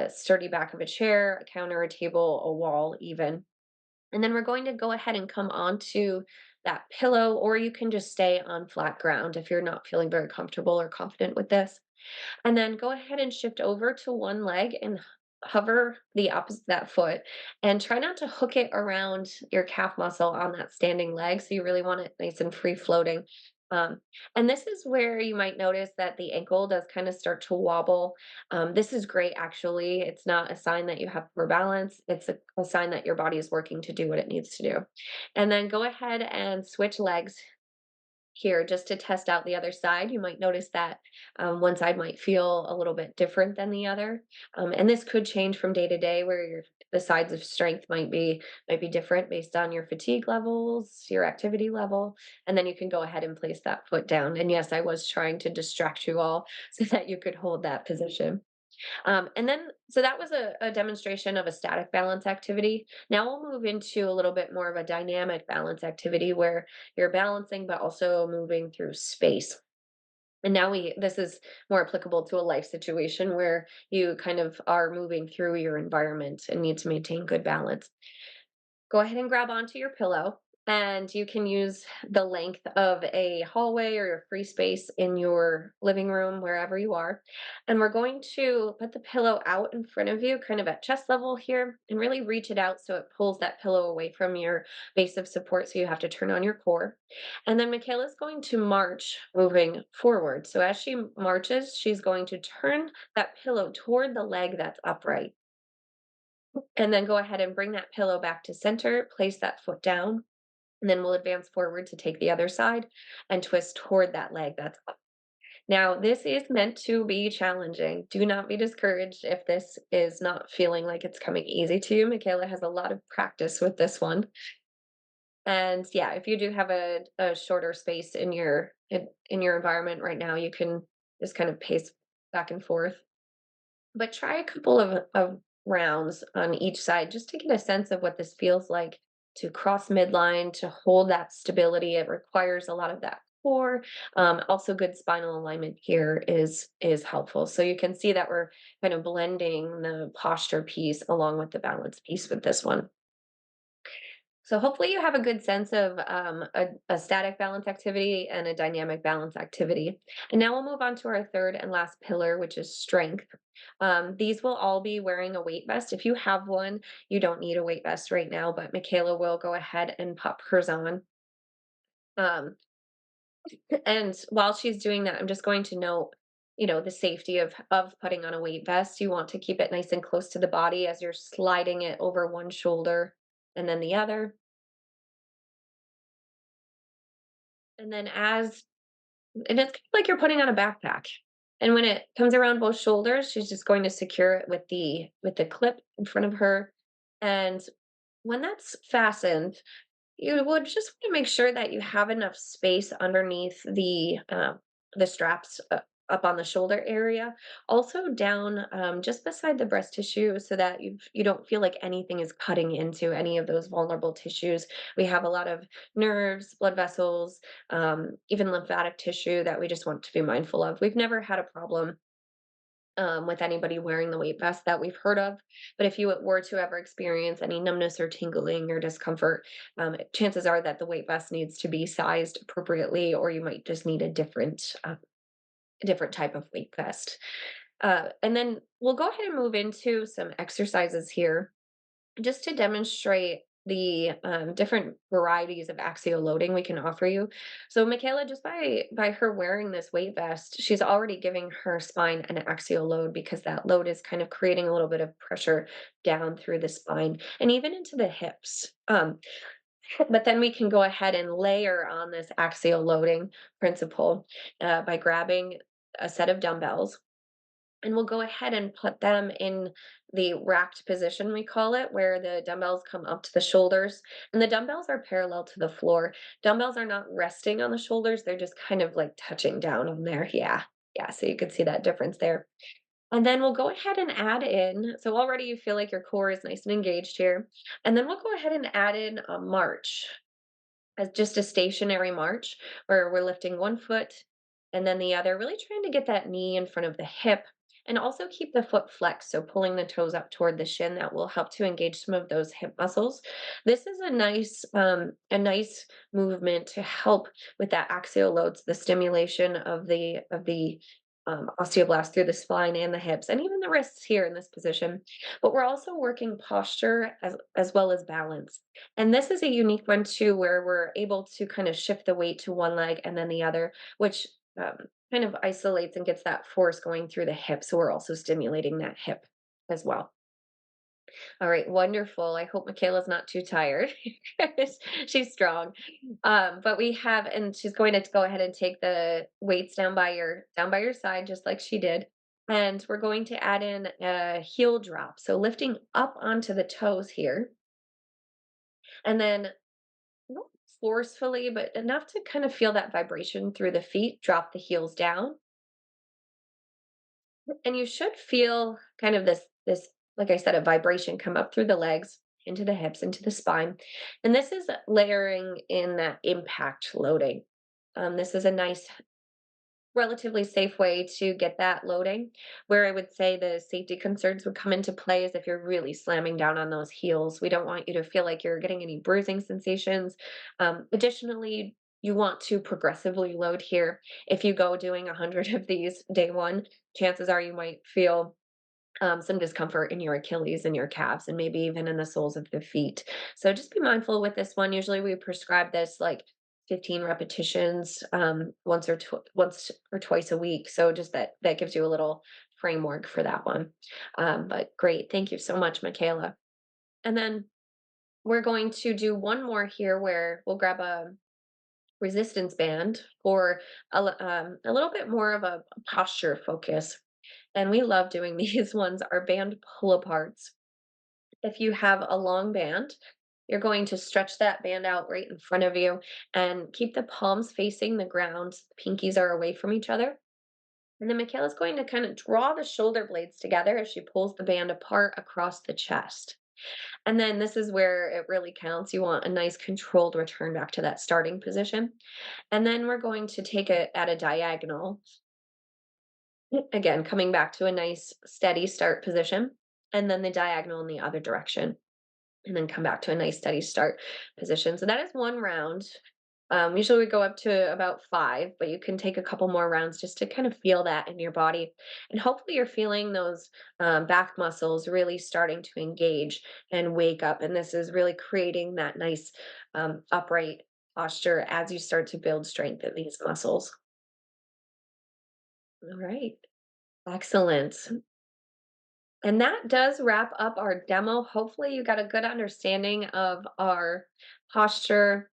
sturdy back of a chair, a counter, a table, a wall, even. And then we're going to go ahead and come onto that pillow, or you can just stay on flat ground if you're not feeling very comfortable or confident with this. And then go ahead and shift over to one leg and hover the opposite that foot and try not to hook it around your calf muscle on that standing leg. So you really want it nice and free floating. Um, and this is where you might notice that the ankle does kind of start to wobble. This is great, actually. It's not a sign that you have poor balance. It's a sign that your body is working to do what it needs to do. And then go ahead and switch legs here just to test out the other side. You might notice that one side might feel a little bit different than the other, and this could change from day to day, where the sides of strength might be different based on your fatigue levels, your activity level, and then you can go ahead and place that foot down. And yes, I was trying to distract you all so that you could hold that position. And then, so that was a demonstration of a static balance activity. Now we'll move into a little bit more of a dynamic balance activity where you're balancing, but also moving through space. And now this is more applicable to a life situation where you kind of are moving through your environment and need to maintain good balance. Go ahead and grab onto your pillow, and you can use the length of a hallway or your free space in your living room, wherever you are. And we're going to put the pillow out in front of you, kind of at chest level here, and really reach it out so it pulls that pillow away from your base of support. So you have to turn on your core. And then Michaela's going to march moving forward. So as she marches, she's going to turn that pillow toward the leg that's upright. And then go ahead and bring that pillow back to center, place that foot down, and then we'll advance forward to take the other side and twist toward that leg that's up. Now, this is meant to be challenging. Do not be discouraged if this is not feeling like it's coming easy to you. Michaela has a lot of practice with this one. And yeah, if you do have a shorter space in your environment right now, you can just kind of pace back and forth. But try a couple of rounds on each side just to get a sense of what this feels like to cross midline, to hold that stability. It requires a lot of that core. Also, good spinal alignment here is helpful. So you can see that we're kind of blending the posture piece along with the balance piece with this one. So hopefully you have a good sense of a static balance activity and a dynamic balance activity. And now we'll move on to our third and last pillar, which is strength. These will all be wearing a weight vest. If you have one, you don't need a weight vest right now, but Michaela will go ahead and pop hers on. Um, and while she's doing that, I'm just going to note, the safety of putting on a weight vest. You want to keep it nice and close to the body as you're sliding it over one shoulder and then the other. And then and it's kind of like you're putting on a backpack. And when it comes around both shoulders, she's just going to secure it with the clip in front of her. And when that's fastened, you would just want to make sure that you have enough space underneath the straps up on the shoulder area, also down just beside the breast tissue, so that you don't feel like anything is cutting into any of those vulnerable tissues. We have a lot of nerves, blood vessels, even lymphatic tissue that we just want to be mindful of. We've never had a problem with anybody wearing the weight vest that we've heard of. But if you were to ever experience any numbness or tingling or discomfort, chances are that the weight vest needs to be sized appropriately, or you might just need a different type of weight vest. And then we'll go ahead and move into some exercises here just to demonstrate the different varieties of axial loading we can offer you. So Michaela, just by her wearing this weight vest, she's already giving her spine an axial load because that load is kind of creating a little bit of pressure down through the spine and even into the hips. But then we can go ahead and layer on this axial loading principle by grabbing a set of dumbbells, and we'll go ahead and put them in the racked position, we call it, where the dumbbells come up to the shoulders and the dumbbells are parallel to the floor. Dumbbells are not resting on the shoulders, they're just kind of like touching down on there. Yeah. Yeah. So you can see that difference there. And then we'll go ahead and add in. So already you feel like your core is nice and engaged here. And then we'll go ahead and add in a march as just a stationary march where we're lifting one foot and then the other, really trying to get that knee in front of the hip and also keep the foot flexed. So pulling the toes up toward the shin, that will help to engage some of those hip muscles. This is a nice movement to help with that axial loads, the stimulation of the osteoblast through the spine and the hips and even the wrists here in this position. But we're also working posture as well as balance. And this is a unique one too, where we're able to kind of shift the weight to one leg and then the other, which um, kind of isolates and gets that force going through the hip. So we're also stimulating that hip as well. All right, wonderful. I hope Michaela's not too tired. She's strong. But we have, and she's going to go ahead and take the weights down by your side, just like she did. And we're going to add in a heel drop. So lifting up onto the toes here. And then not forcefully, but enough to kind of feel that vibration through the feet, drop the heels down. And you should feel kind of this, like I said, a vibration come up through the legs, into the hips, into the spine. And this is layering in that impact loading. This is a nice, relatively safe way to get that loading. Where I would say the safety concerns would come into play is if you're really slamming down on those heels. We don't want you to feel like you're getting any bruising sensations. Additionally, you want to progressively load here. If you go doing 100 of these day one, chances are you might feel some discomfort in your Achilles and your calves, and maybe even in the soles of the feet. So just be mindful with this one. Usually we prescribe this like 15 repetitions once or twice a week. So just that gives you a little framework for that one. But great, thank you so much, Michaela. And then we're going to do one more here where we'll grab a resistance band for a little bit more of a posture focus, and we love doing these ones, are band pull aparts. If you have a long band, you're going to stretch that band out right in front of you and keep the palms facing the ground. Pinkies are away from each other. And then Michaela's going to kind of draw the shoulder blades together as she pulls the band apart across the chest. And then this is where it really counts. You want a nice controlled return back to that starting position. And then we're going to take it at a diagonal. Again, coming back to a nice steady start position, and then the diagonal in the other direction, and then come back to a nice steady start position. So that is one round. Usually we go up to about 5, but you can take a couple more rounds just to kind of feel that in your body. And hopefully you're feeling those back muscles really starting to engage and wake up. And this is really creating that nice upright posture as you start to build strength in these muscles. All right. Excellent. And that does wrap up our demo. Hopefully, you got a good understanding of our posture,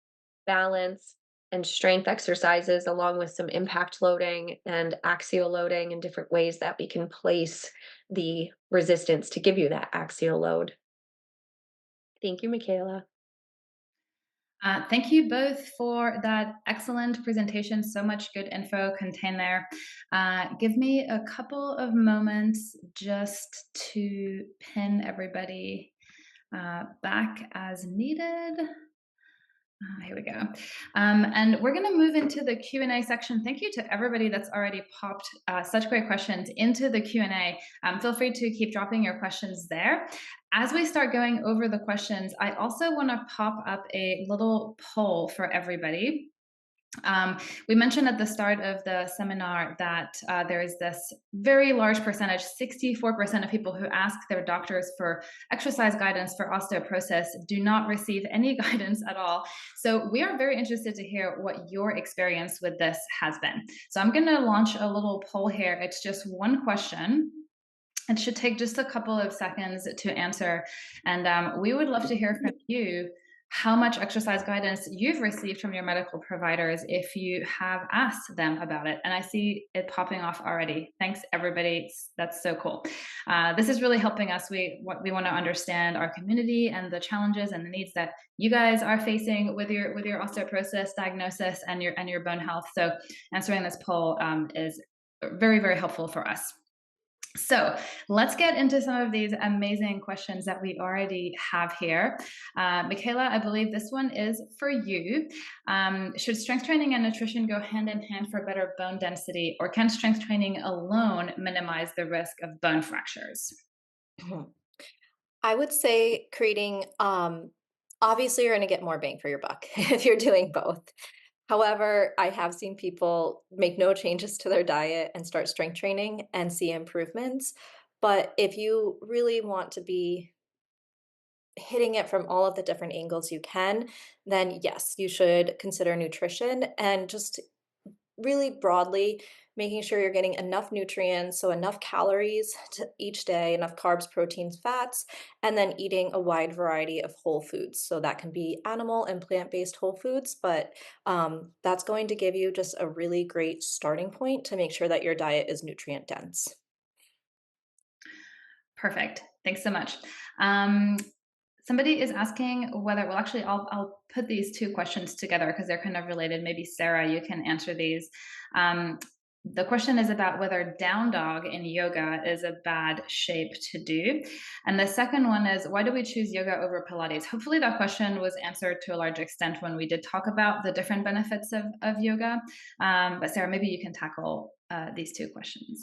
balance, and strength exercises, along with some impact loading and axial loading, and different ways that we can place the resistance to give you that axial load. Thank you, Michaela. Thank you both for that excellent presentation. So much good info contained there. Give me a couple of moments just to pin everybody back as needed. Here we go. And we're going to move into the Q&A section. Thank you to everybody that's already popped such great questions into the Q&A. Feel free to keep dropping your questions there. As we start going over the questions, I also want to pop up a little poll for everybody. We mentioned at the start of the seminar that there is this very large percentage, 64% of people who ask their doctors for exercise guidance for osteoporosis do not receive any guidance at all. So we are very interested to hear what your experience with this has been. So I'm going to launch a little poll here. It's just one question. It should take just a couple of seconds to answer. And we would love to hear from you how much exercise guidance you've received from your medical providers if you have asked them about it. And I see it popping off already. Thanks, everybody. That's so cool. This is really helping us. We want to understand our community and the challenges and the needs that you guys are facing with your osteoporosis diagnosis and your bone health. So answering this poll is very, very helpful for us. So let's get into some of these amazing questions that we already have here. Michaela, I believe this one is for you. Should strength training and nutrition go hand in hand for better bone density, or can strength training alone minimize the risk of bone fractures? I would say creating, obviously, you're going to get more bang for your buck if you're doing both. However, I have seen people make no changes to their diet and start strength training and see improvements. But if you really want to be hitting it from all of the different angles you can, then yes, you should consider nutrition and just really broadly making sure you're getting enough nutrients, so enough calories to each day, enough carbs, proteins, fats, and then eating a wide variety of whole foods. So that can be animal and plant-based whole foods, but that's going to give you just a really great starting point to make sure that your diet is nutrient dense. Perfect. Thanks so much. Somebody is asking whether, well, actually, I'll put these two questions together because they're kind of related. Maybe Sarah, you can answer these. The question is about whether down dog in yoga is a bad shape to do. And the second one is, why do we choose yoga over Pilates? Hopefully that question was answered to a large extent when we did talk about the different benefits of yoga. But Sarah, maybe you can tackle these two questions.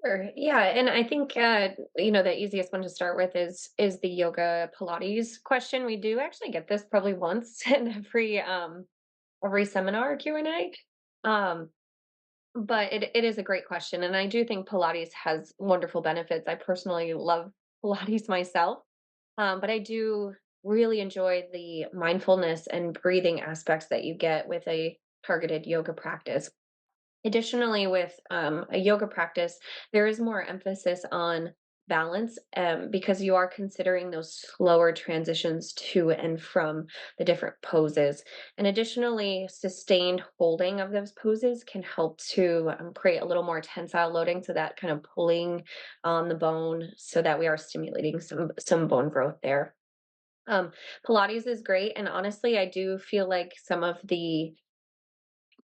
Sure. Yeah, and I think the easiest one to start with is the yoga Pilates question. We do actually get this probably once in every seminar Q&A. Um, but it is a great question, and I do think Pilates has wonderful benefits. I personally love Pilates myself, but I do really enjoy the mindfulness and breathing aspects that you get with a targeted yoga practice. Additionally, with a yoga practice, there is more emphasis on balance because you are considering those slower transitions to and from the different poses. And additionally, sustained holding of those poses can help to create a little more tensile loading, so that kind of pulling on the bone, so that we are stimulating some bone growth there. Um, Pilates is great, and honestly, I do feel like some of the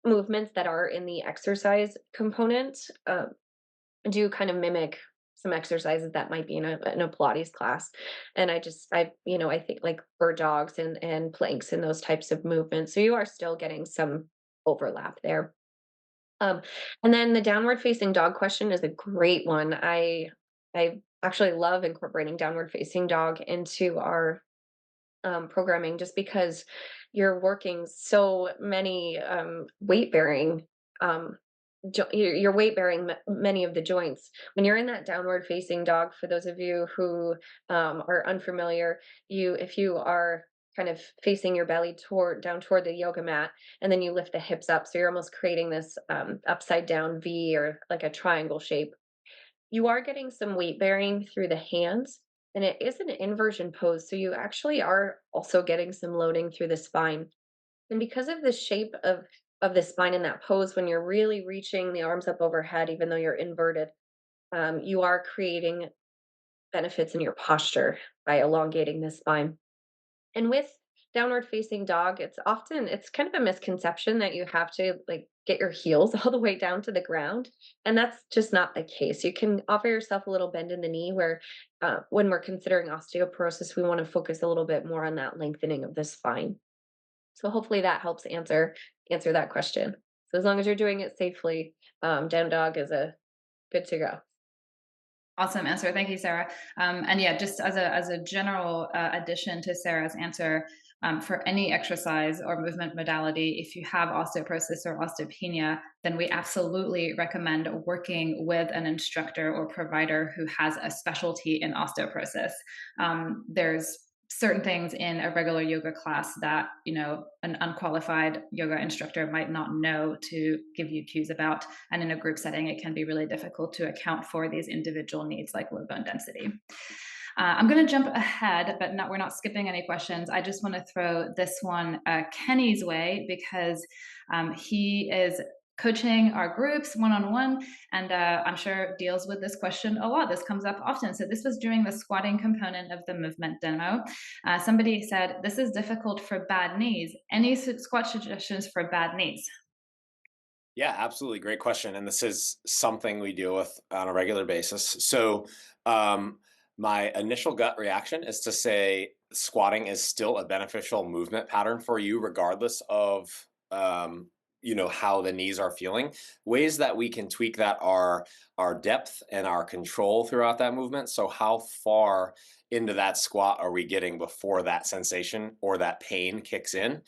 movements that are in the exercise component do kind of mimic some exercises that might be in a Pilates class. And I think like bird dogs and planks and those types of movements. So you are still getting some overlap there. Um, and then the downward facing dog question is a great one. I actually love incorporating downward facing dog into our programming, just because you're working so many weight bearing you're weight bearing many of the joints when you're in that downward facing dog. For those of you who are unfamiliar, if you are kind of facing your belly down toward the yoga mat, and then you lift the hips up, so you're almost creating this upside down V, or like a triangle shape. You are getting some weight bearing through the hands, and it is an inversion pose. So you actually are also getting some loading through the spine. And because of the shape of the spine in that pose, when you're really reaching the arms up overhead, even though you're inverted, you are creating benefits in your posture by elongating the spine. And with downward facing dog, it's kind of a misconception that you have to like get your heels all the way down to the ground. And that's just not the case. You can offer yourself a little bend in the knee, where when we're considering osteoporosis, we want to focus a little bit more on that lengthening of the spine. So hopefully that helps answer that question. So as long as you're doing it safely, down dog is a good to go. Awesome answer. Thank you, Sarah. And yeah, just as a general addition to Sarah's answer, for any exercise or movement modality, if you have osteoporosis or osteopenia, then we absolutely recommend working with an instructor or provider who has a specialty in osteoporosis. There's certain things in a regular yoga class that an unqualified yoga instructor might not know to give you cues about, and in a group setting it can be really difficult to account for these individual needs like low bone density. I'm going to jump ahead, but we're not skipping any questions. I just want to throw this one Kenny's way, because he is coaching our groups one-on-one, and I'm sure deals with this question a lot. This comes up often. So this was during the squatting component of the movement demo. Somebody said, this is difficult for bad knees. Any squat suggestions for bad knees? Yeah, absolutely. Great question. And this is something we deal with on a regular basis. So, my initial gut reaction is to say squatting is still a beneficial movement pattern for you, regardless of, how the knees are feeling. Ways that we can tweak that are our depth and our control throughout that movement. So, how far into that squat are we getting before that sensation or that pain kicks in?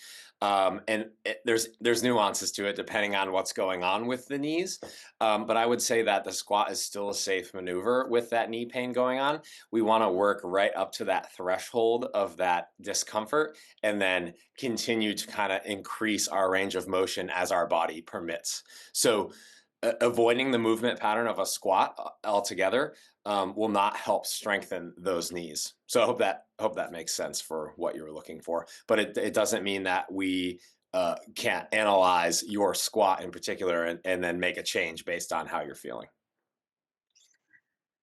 There's nuances to it depending on what's going on with the knees. But I would say that the squat is still a safe maneuver with that knee pain going on. We want to work right up to that threshold of that discomfort and then continue to kind of increase our range of motion as our body permits. So avoiding the movement pattern of a squat altogether will not help strengthen those knees. So I hope that makes sense for what you were looking for. But it doesn't mean that we can't analyze your squat in particular and then make a change based on how you're feeling.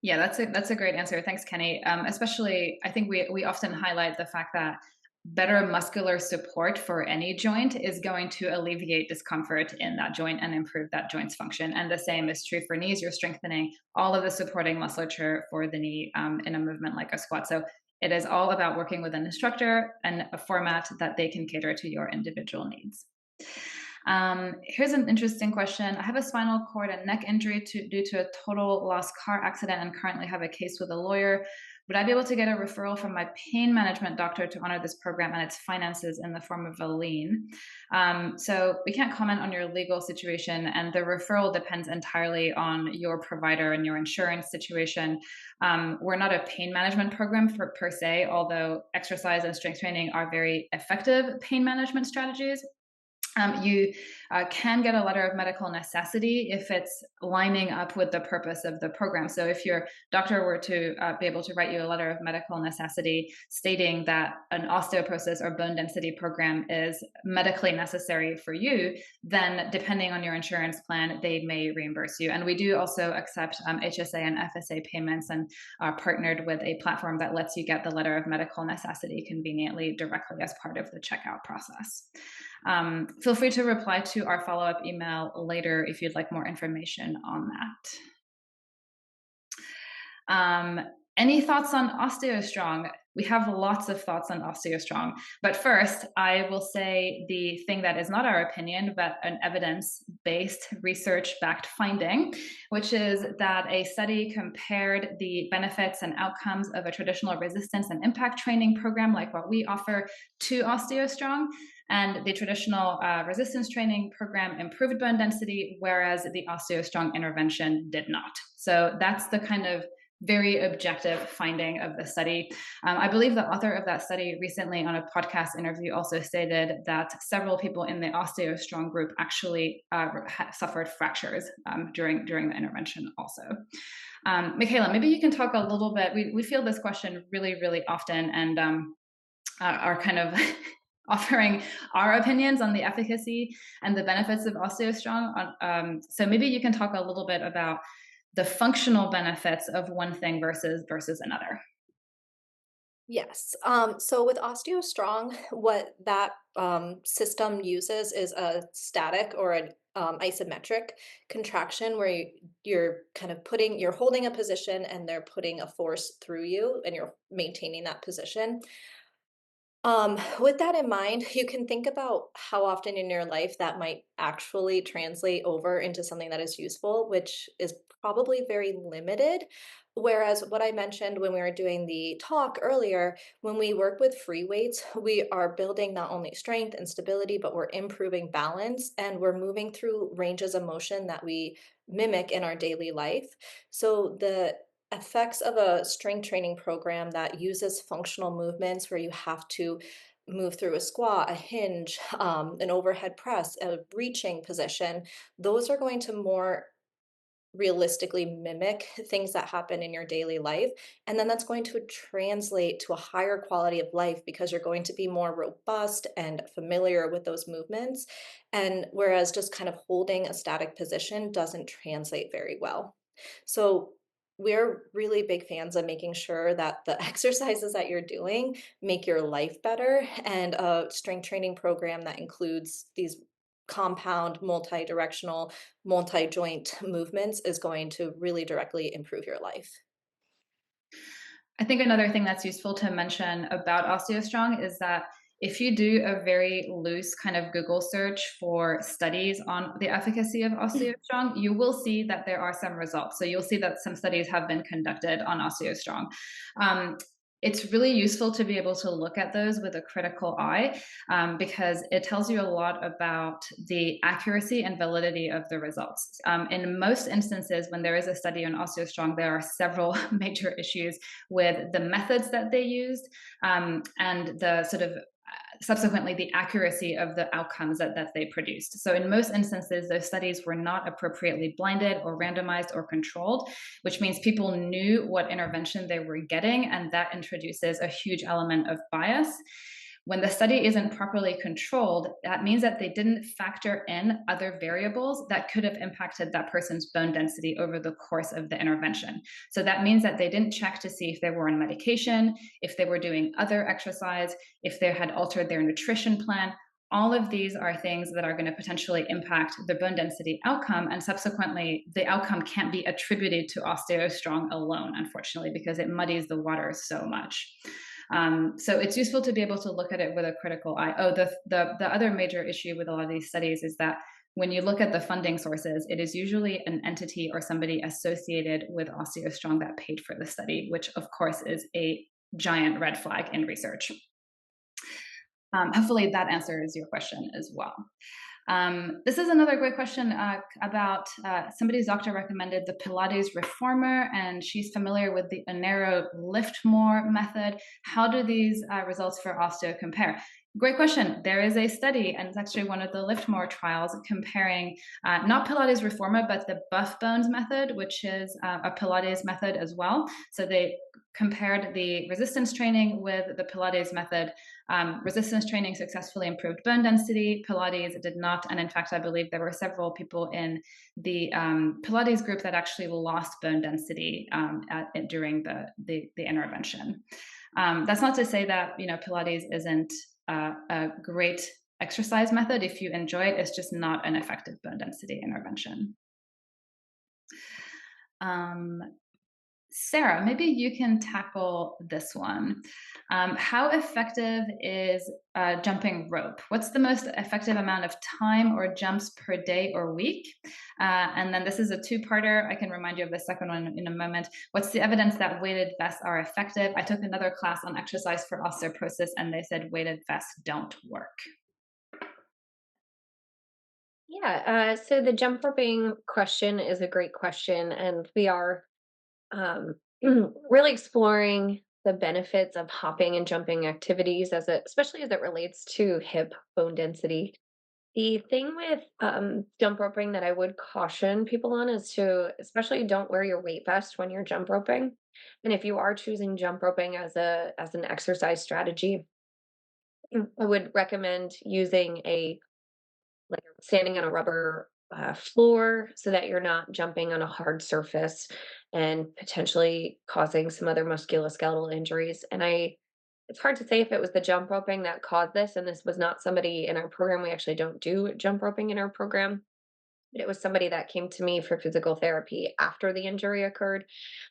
Yeah, that's a great answer. Thanks, Kenny. Especially, I think we often highlight the fact that better muscular support for any joint is going to alleviate discomfort in that joint and improve that joint's function. And the same is true for knees. You're strengthening all of the supporting musculature for the knee in a movement like a squat. So it is all about working with an instructor and a format that they can cater to your individual needs. Here's an interesting question. I have a spinal cord and neck injury due to a total loss car accident and currently have a case with a lawyer. Would I be able to get a referral from my pain management doctor to honor this program and its finances in the form of a lien? So we can't comment on your legal situation, and the referral depends entirely on your provider and your insurance situation. We're not a pain management program per se, although exercise and strength training are very effective pain management strategies. You can get a letter of medical necessity if it's lining up with the purpose of the program. So if your doctor were to be able to write you a letter of medical necessity stating that an osteoporosis or bone density program is medically necessary for you, then depending on your insurance plan, they may reimburse you. And we do also accept HSA and FSA payments, and are partnered with a platform that lets you get the letter of medical necessity conveniently directly as part of the checkout process. Feel free to reply to our follow-up email later if you'd like more information on that. Any thoughts on OsteoStrong? We have lots of thoughts on OsteoStrong, but first I will say the thing that is not our opinion, but an evidence-based, research-backed finding, which is that a study compared the benefits and outcomes of a traditional resistance and impact training program like what we offer to OsteoStrong. And the traditional resistance training program improved bone density, whereas the OsteoStrong intervention did not. So that's the kind of very objective finding of the study. I believe the author of that study recently on a podcast interview also stated that several people in the OsteoStrong group actually suffered fractures during the intervention also. Michaela, maybe you can talk a little bit. We feel this question really, really often, and are kind of offering our opinions on the efficacy and the benefits of OsteoStrong. So maybe you can talk a little bit about the functional benefits of one thing versus another. Yes. So with OsteoStrong, what that system uses is a static or an isometric contraction where you're kind of you're holding a position and they're putting a force through you and you're maintaining that position. With that in mind, you can think about how often in your life that might actually translate over into something that is useful, which is probably very limited. Whereas what I mentioned when we were doing the talk earlier, when we work with free weights, we are building not only strength and stability, but we're improving balance and we're moving through ranges of motion that we mimic in our daily life. So the effects of a strength training program that uses functional movements where you have to move through a squat, a hinge, an overhead press, a reaching position, those are going to more realistically mimic things that happen in your daily life. And then that's going to translate to a higher quality of life because you're going to be more robust and familiar with those movements. And whereas just kind of holding a static position doesn't translate very well. So we're really big fans of making sure that the exercises that you're doing make your life better. And a strength training program that includes these compound, multi-directional, multi-joint movements is going to really directly improve your life. I think another thing that's useful to mention about OsteoStrong is that if you do a very loose kind of Google search for studies on the efficacy of OsteoStrong, you will see that there are some results. So you'll see that some studies have been conducted on OsteoStrong. Um, it's really useful to be able to look at those with a critical eye because it tells you a lot about the accuracy and validity of the results. In most instances, when there is a study on OsteoStrong, there are several major issues with the methods that they used and the sort of subsequently the accuracy of the outcomes that they produced. So in most instances, those studies were not appropriately blinded or randomized or controlled, which means people knew what intervention they were getting, and that introduces a huge element of bias. When the study isn't properly controlled, that means that they didn't factor in other variables that could have impacted that person's bone density over the course of the intervention. So that means that they didn't check to see if they were on medication, if they were doing other exercise, if they had altered their nutrition plan. All of these are things that are going to potentially impact the bone density outcome, and subsequently, the outcome can't be attributed to OsteoStrong alone, unfortunately, because it muddies the water so much. So it's useful to be able to look at it with a critical eye. Oh, the other major issue with a lot of these studies is that when you look at the funding sources, it is usually an entity or somebody associated with OsteoStrong that paid for the study, which of course is a giant red flag in research. Hopefully that answers your question as well. This is another great question about somebody's doctor recommended the Pilates reformer, and she's familiar with the Anero lift more method. How do these results for osteo compare? Great question. There is a study, and it's actually one of the Liftmore trials comparing not Pilates reformer, but the Buff Bones method, which is a Pilates method as well. So they compared the resistance training with the Pilates method. Resistance training successfully improved bone density. Pilates did not. And in fact, I believe there were several people in the Pilates group that actually lost bone density during the intervention. That's not to say that Pilates isn't a great exercise method. If you enjoy it, it's just not an effective bone density intervention. Sarah, maybe you can tackle this one. How effective is jumping rope? What's the most effective amount of time or jumps per day or week? And then this is a two-parter. I can remind you of the second one in a moment. What's the evidence that weighted vests are effective? I took another class on exercise for osteoporosis, and they said weighted vests don't work. Yeah, so the jump roping question is a great question, and we are really exploring the benefits of hopping and jumping activities especially as it relates to hip bone density. The thing with jump roping that I would caution people on is to especially don't wear your weight vest when you're jump roping. And if you are choosing jump roping as an exercise strategy, I would recommend using like standing on a rubber floor so that you're not jumping on a hard surface and potentially causing some other musculoskeletal injuries. It's hard to say if it was the jump roping that caused this, and this was not somebody in our program. We actually don't do jump roping in our program. But it was somebody that came to me for physical therapy after the injury occurred.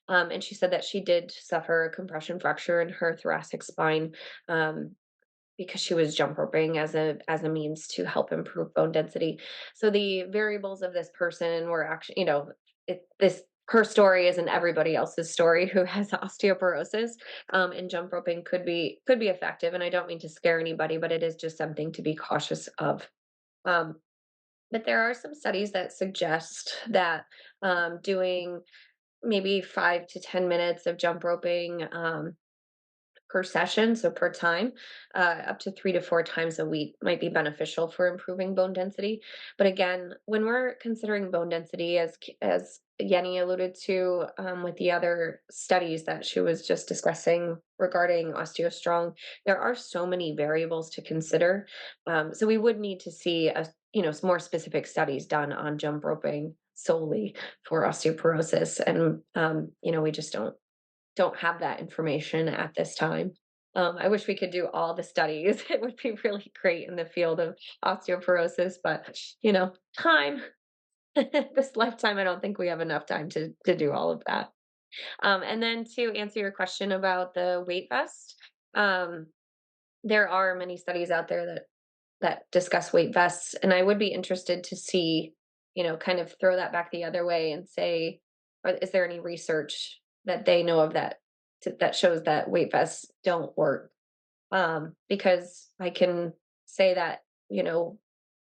And she said that she did suffer a compression fracture in her thoracic spine because she was jump roping as a means to help improve bone density. So the variables of this person were actually, this her story isn't everybody else's story who has osteoporosis. And jump roping could be effective. And I don't mean to scare anybody, but it is just something to be cautious of. Um, but there are some studies that suggest that doing maybe 5 to 10 minutes of jump roping per session, so per time, up to 3 to 4 times a week might be beneficial for improving bone density. But again, when we're considering bone density, as Yenny alluded to with the other studies that she was just discussing regarding OsteoStrong, there are so many variables to consider. So we would need to see some more specific studies done on jump roping solely for osteoporosis, and we just don't have that information at this time. I wish we could do all the studies. It would be really great in the field of osteoporosis, but time. This lifetime, I don't think we have enough time to do all of that. And then to answer your question about the weight vest, um, there are many studies out there that discuss weight vests, and I would be interested to see, kind of throw that back the other way and say, is there any research that they know of that shows that weight vests don't work? Because I can say that,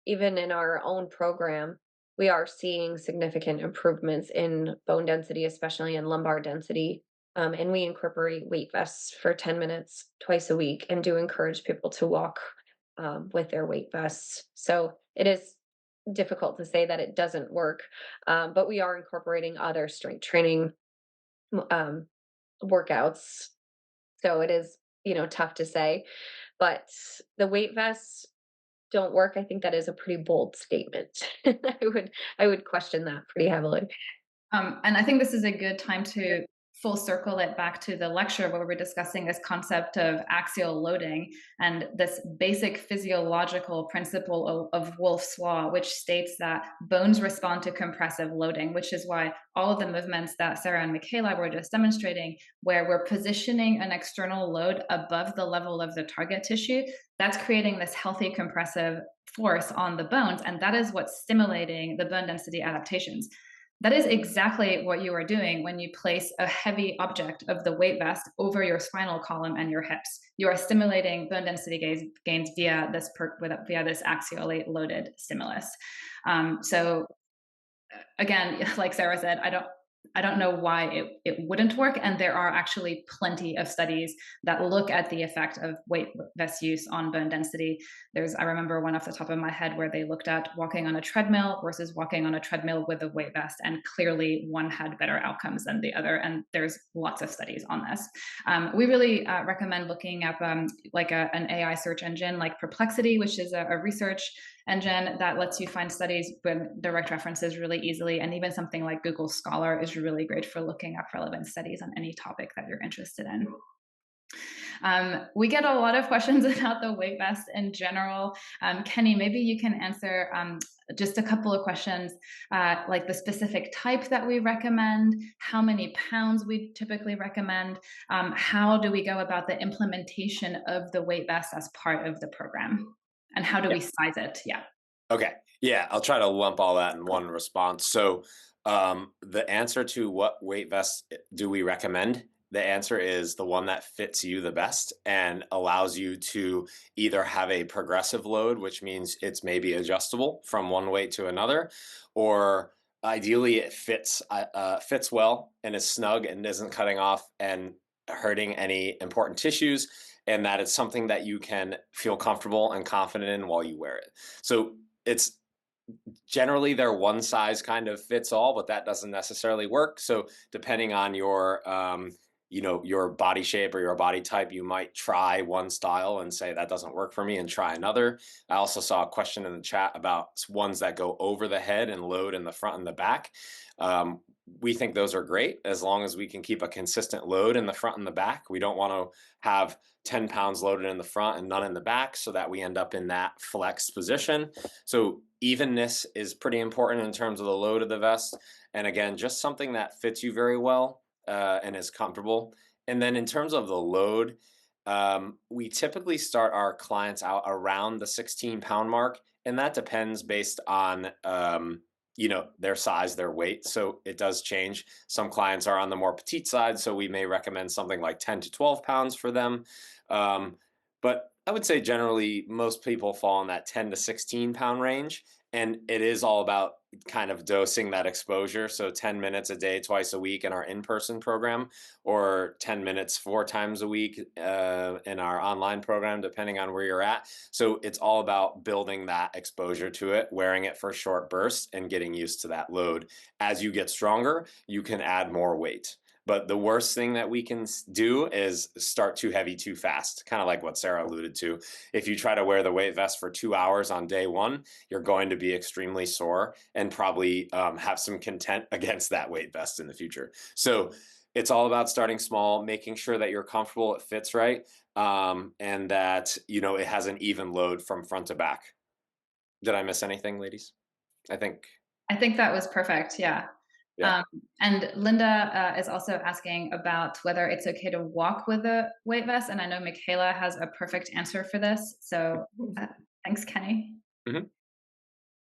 even in our own program, we are seeing significant improvements in bone density, especially in lumbar density. And we incorporate weight vests for 10 minutes twice a week and do encourage people to walk with their weight vests. So it is difficult to say that it doesn't work, but we are incorporating other strength training um, workouts. So it is, tough to say, but the weight vests don't work. I think that is a pretty bold statement. I would question that pretty heavily. And I think this is a good time to full circle it back to the lecture where we're discussing this concept of axial loading and this basic physiological principle of Wolff's law, which states that bones respond to compressive loading, which is why all of the movements that Sarah and Michaela were just demonstrating, where we're positioning an external load above the level of the target tissue, that's creating this healthy compressive force on the bones. And that is what's stimulating the bone density adaptations. That is exactly what you are doing when you place a heavy object of the weight vest over your spinal column and your hips. You are stimulating bone density gains via this axially loaded stimulus. So again, like Sarah said, I don't know why it wouldn't work. And there are actually plenty of studies that look at the effect of weight vest use on bone density. I remember one off the top of my head where they looked at walking on a treadmill versus walking on a treadmill with a weight vest, and clearly one had better outcomes than the other. And there's lots of studies on this. We really recommend looking up like an AI search engine like Perplexity, which is a research engine that lets you find studies with direct references really easily. And even something like Google Scholar is really great for looking up relevant studies on any topic that you're interested in. We get a lot of questions about the weight vest in general. Kenny, maybe you can answer just a couple of questions, like the specific type that we recommend, how many pounds we typically recommend, how do we go about the implementation of the weight vest as part of the program, and how do we size it? Yeah. Okay. Yeah, I'll try to lump all that in one response. So, the answer to what weight vest do we recommend? The answer is the one that fits you the best and allows you to either have a progressive load, which means it's maybe adjustable from one weight to another, or ideally it fits well and is snug and isn't cutting off and hurting any important tissues, and that it's something that you can feel comfortable and confident in while you wear it. So it's generally they're one size kind of fits all, but that doesn't necessarily work. So depending on your body shape or your body type, you might try one style and say that doesn't work for me and try another. I also saw a question in the chat about ones that go over the head and load in the front and the back. We think those are great as long as we can keep a consistent load in the front and the back. We don't want to have 10 pounds loaded in the front and none in the back so that we end up in that flexed position. So evenness is pretty important in terms of the load of the vest. And again, just something that fits you very well and is comfortable. And then in terms of the load, We typically start our clients out around the 16-pound mark, and that depends based on their size, their weight. So it does change. Some clients are on the more petite side, so we may recommend something like 10 to 12 pounds for them. Um, but I would say generally most people fall in that 10 to 16-pound range, and it is all about kind of dosing that exposure. So 10 minutes a day, twice a week in our in-person program, or 10 minutes 4 times a week in our online program, depending on where you're at. So it's all about building that exposure to it, wearing it for short bursts, and getting used to that load. As you get stronger, you can add more weight. But the worst thing that we can do is start too heavy too fast, kind of like what Sarah alluded to. If you try to wear the weight vest for 2 hours on day one, you're going to be extremely sore and probably have some content against that weight vest in the future. So it's all about starting small, making sure that you're comfortable, it fits right, and that it has an even load from front to back. Did I miss anything, ladies? I think, I think that was perfect. Yeah. yeah. And Linda is also asking about whether it's okay to walk with a weight vest. And I know Michaela has a perfect answer for this. So thanks, Kenny. Mhm.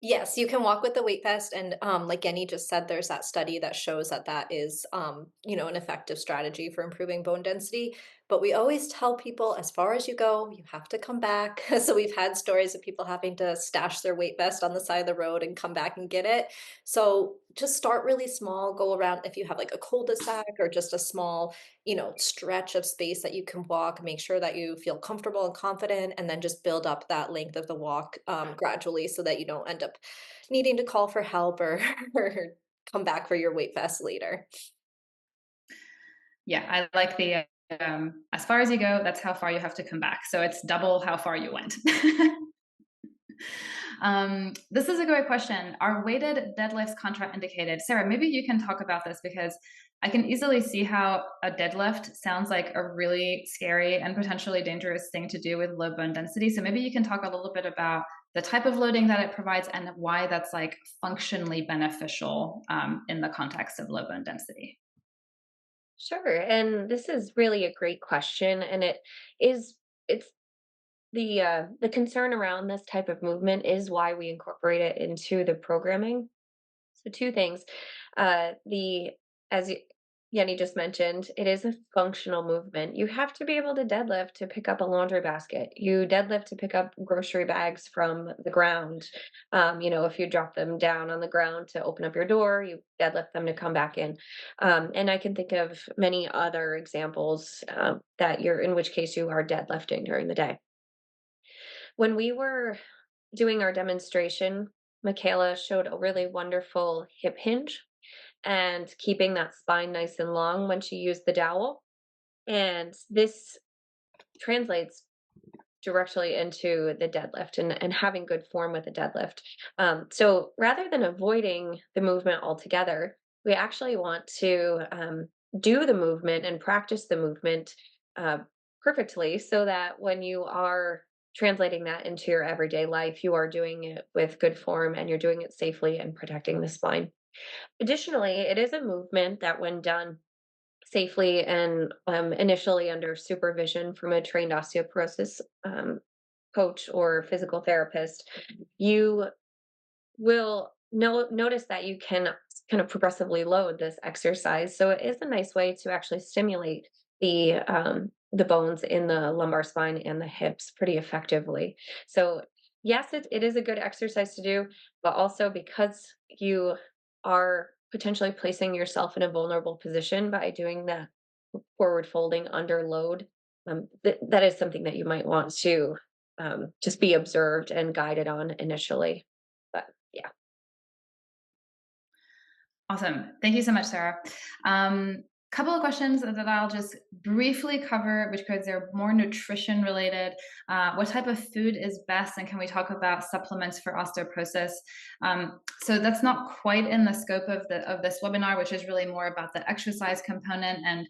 Yes, you can walk with the weight vest, and like Yenny just said, there's that study that shows that that is, an effective strategy for improving bone density. But we always tell people, as far as you go, you have to come back. So we've had stories of people having to stash their weight vest on the side of the road and come back and get it. So just start really small, go around if you have like a cul-de-sac or just a small, stretch of space that you can walk, make sure that you feel comfortable and confident, and then just build up that length of the walk gradually so that you don't end up needing to call for help or, or come back for your weight vest later. Yeah, I like the as far as you go, that's how far you have to come back. So it's double how far you went. This is a great question. Are weighted deadlifts contraindicated? Sarah, maybe you can talk about this because I can easily see how a deadlift sounds like a really scary and potentially dangerous thing to do with low bone density. So maybe you can talk a little bit about the type of loading that it provides and why that's like functionally beneficial in the context of low bone density. Sure. And this is really a great question. And it's the concern around this type of movement is why we incorporate it into the programming. So two things. The as Yenny just mentioned, it is a functional movement. You have to be able to deadlift to pick up a laundry basket. You deadlift to pick up grocery bags from the ground. If you drop them down on the ground to open up your door, you deadlift them to come back in. And I can think of many other examples that you're in which case you are deadlifting during the day. When we were doing our demonstration, Michaela showed a really wonderful hip hinge and keeping that spine nice and long when she used the dowel. And this translates directly into the deadlift and having good form with the deadlift. So rather than avoiding the movement altogether, we actually want to do the movement and practice the movement uh, perfectly so that when you are translating that into your everyday life, you are doing it with good form and you're doing it safely and protecting the spine. Additionally, it is a movement that, when done safely and initially under supervision from a trained osteoporosis coach or physical therapist, you will notice that you can kind of progressively load this exercise. So it is a nice way to actually stimulate the bones in the lumbar spine and the hips pretty effectively. So yes, it is a good exercise to do, but also because you are potentially placing yourself in a vulnerable position by doing that forward folding under load, that is something that you might want to just be observed and guided on initially. But yeah. Awesome. Thank you so much, Sarah. Couple of questions that I'll just briefly cover, because they're more nutrition related. What type of food is best, and can we talk about supplements for osteoporosis? So that's not quite in the scope of this webinar, which is really more about the exercise component. And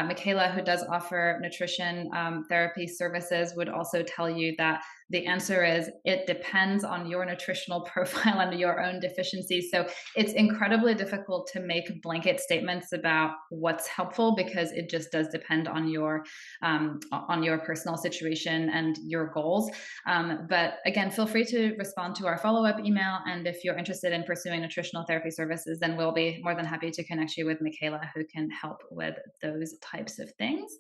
Michaela, who does offer nutrition therapy services, would also tell you that The answer is it depends on your nutritional profile and your own deficiencies. So it's incredibly difficult to make blanket statements about what's helpful because it just does depend on your personal situation and your goals. But again, feel free to respond to our follow-up email. And if you're interested in pursuing nutritional therapy services, then we'll be more than happy to connect you with Michaela, who can help with those types of things.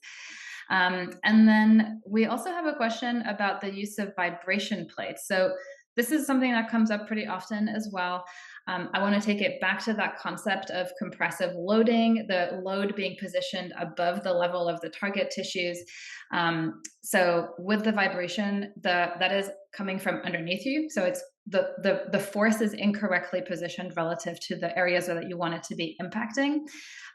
And then we also have a question about the use of vibration plates. So this is something that comes up pretty often as well. I want to take it back to that concept of compressive loading, the load being positioned above the level of the target tissues. So with the vibration, that is coming from underneath you. So it's the force is incorrectly positioned relative to the areas that you want it to be impacting.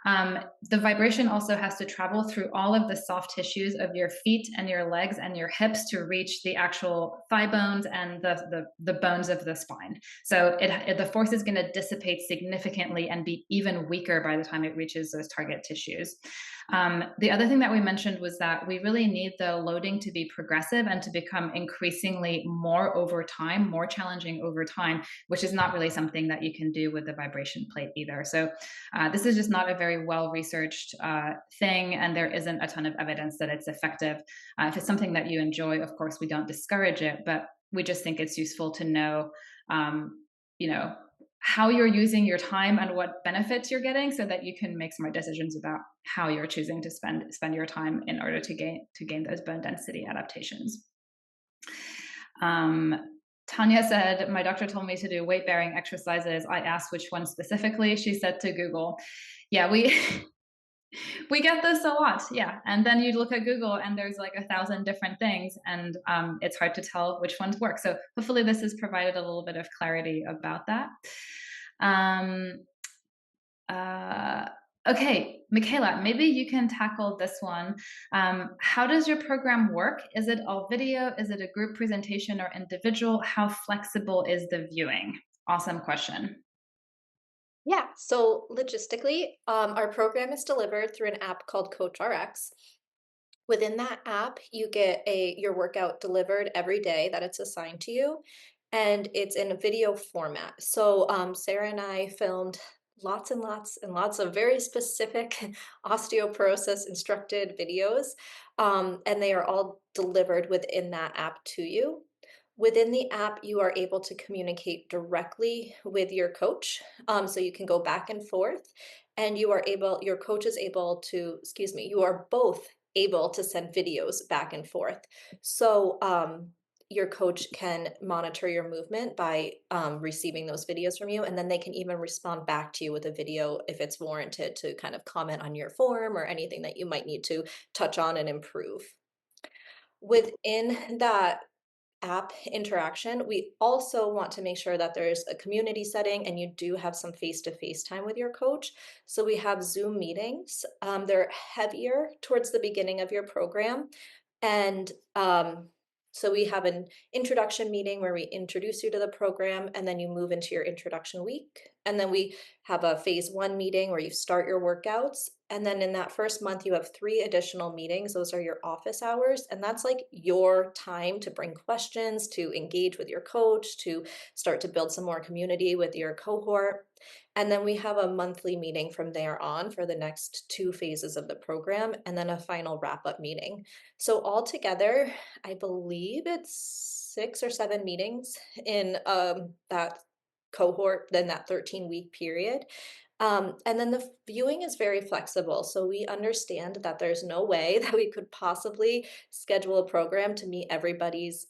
The vibration also has to travel through all of the soft tissues of your feet and your legs and your hips to reach the actual thigh bones and the bones of the spine. So the force is going to dissipate significantly and be even weaker by the time it reaches those target tissues. The other thing that we mentioned was that we really need the loading to be progressive and to become increasingly more over time, more challenging over time, which is not really something that you can do with the vibration plate either. So this is just not a very well-researched thing, and there isn't a ton of evidence that it's effective. If it's something that you enjoy, of course, we don't discourage it, but we just think it's useful to know, how you're using your time and what benefits you're getting, so that you can make smart decisions about how you're choosing to spend your time in order to gain those bone density adaptations. Tanya said, my doctor told me to do weight-bearing exercises. I asked which one specifically. She said to Google. Yeah, we get this a lot. Yeah. And then you look at Google and there's like 1,000 different things, and it's hard to tell which ones work. So hopefully this has provided a little bit of clarity about that. Okay, Michaela, maybe you can tackle this one. How does your program work? Is it all video? Is it a group presentation or individual? How flexible is the viewing? Awesome question. Yeah, so logistically, our program is delivered through an app called CoachRx. Within that app, you get your workout delivered every day that it's assigned to you, and it's in a video format. So Sarah and I filmed lots and lots and lots of very specific osteoporosis instructed videos, and they are all delivered within that app to you. Within the app, you are able to communicate directly with your coach. So you can go back and forth, and your coach is able to, excuse me, you are both able to send videos back and forth. So your coach can monitor your movement by receiving those videos from you, and then they can even respond back to you with a video if it's warranted, to kind of comment on your form or anything that you might need to touch on and improve. Within that app interaction, we also want to make sure that there's a community setting and you do have some face-to-face time with your coach. So we have Zoom meetings. They're heavier towards the beginning of your program. And so we have an introduction meeting where we introduce you to the program, and then you move into your introduction week. And then we have a phase 1 meeting where you start your workouts. And then in that first month, you have 3 additional meetings. Those are your office hours. And that's like your time to bring questions, to engage with your coach, to start to build some more community with your cohort. And then we have a monthly meeting from there on for the next 2 phases of the program, and then a final wrap-up meeting. So altogether, I believe it's 6 or 7 meetings in that cohort, then that 13-week period. And then the viewing is very flexible. So we understand that there's no way that we could possibly schedule a program to meet everybody's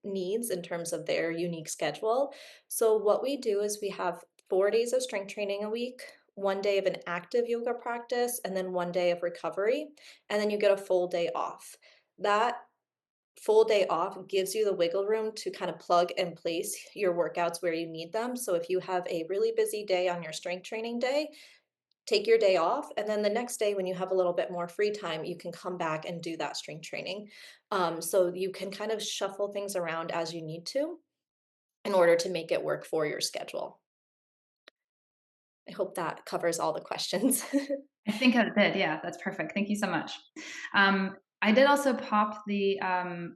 needs in terms of their unique schedule. So what we do is we have 4 days of strength training a week, 1 day of an active yoga practice, and then 1 day of recovery. And then you get a full day off. That full day off gives you the wiggle room to kind of plug and place your workouts where you need them. So if you have a really busy day on your strength training day, take your day off, and then the next day when you have a little bit more free time, you can come back and do that strength training. So you can kind of shuffle things around as you need to in order to make it work for your schedule. I hope that covers all the questions. I think I did. Yeah, that's perfect. Thank you so much. I did also pop the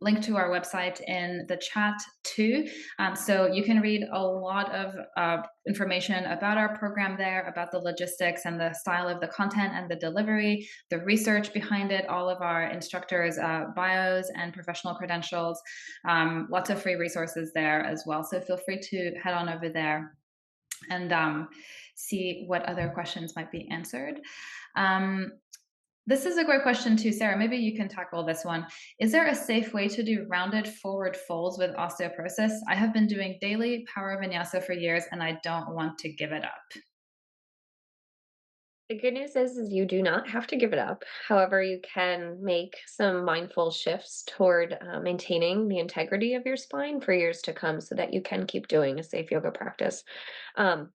link to our website in the chat too. So you can read a lot of information about our program there, about the logistics and the style of the content and the delivery, the research behind it, all of our instructors' bios and professional credentials. Lots of free resources there as well. So feel free to head on over there and see what other questions might be answered. Um, this is a great question too, Sarah. Maybe you can tackle this one. Is there a safe way to do rounded forward folds with osteoporosis? I have been doing daily power vinyasa for years and I don't want to give it up. The good news is you do not have to give it up. However, you can make some mindful shifts toward maintaining the integrity of your spine for years to come so that you can keep doing a safe yoga practice. Um,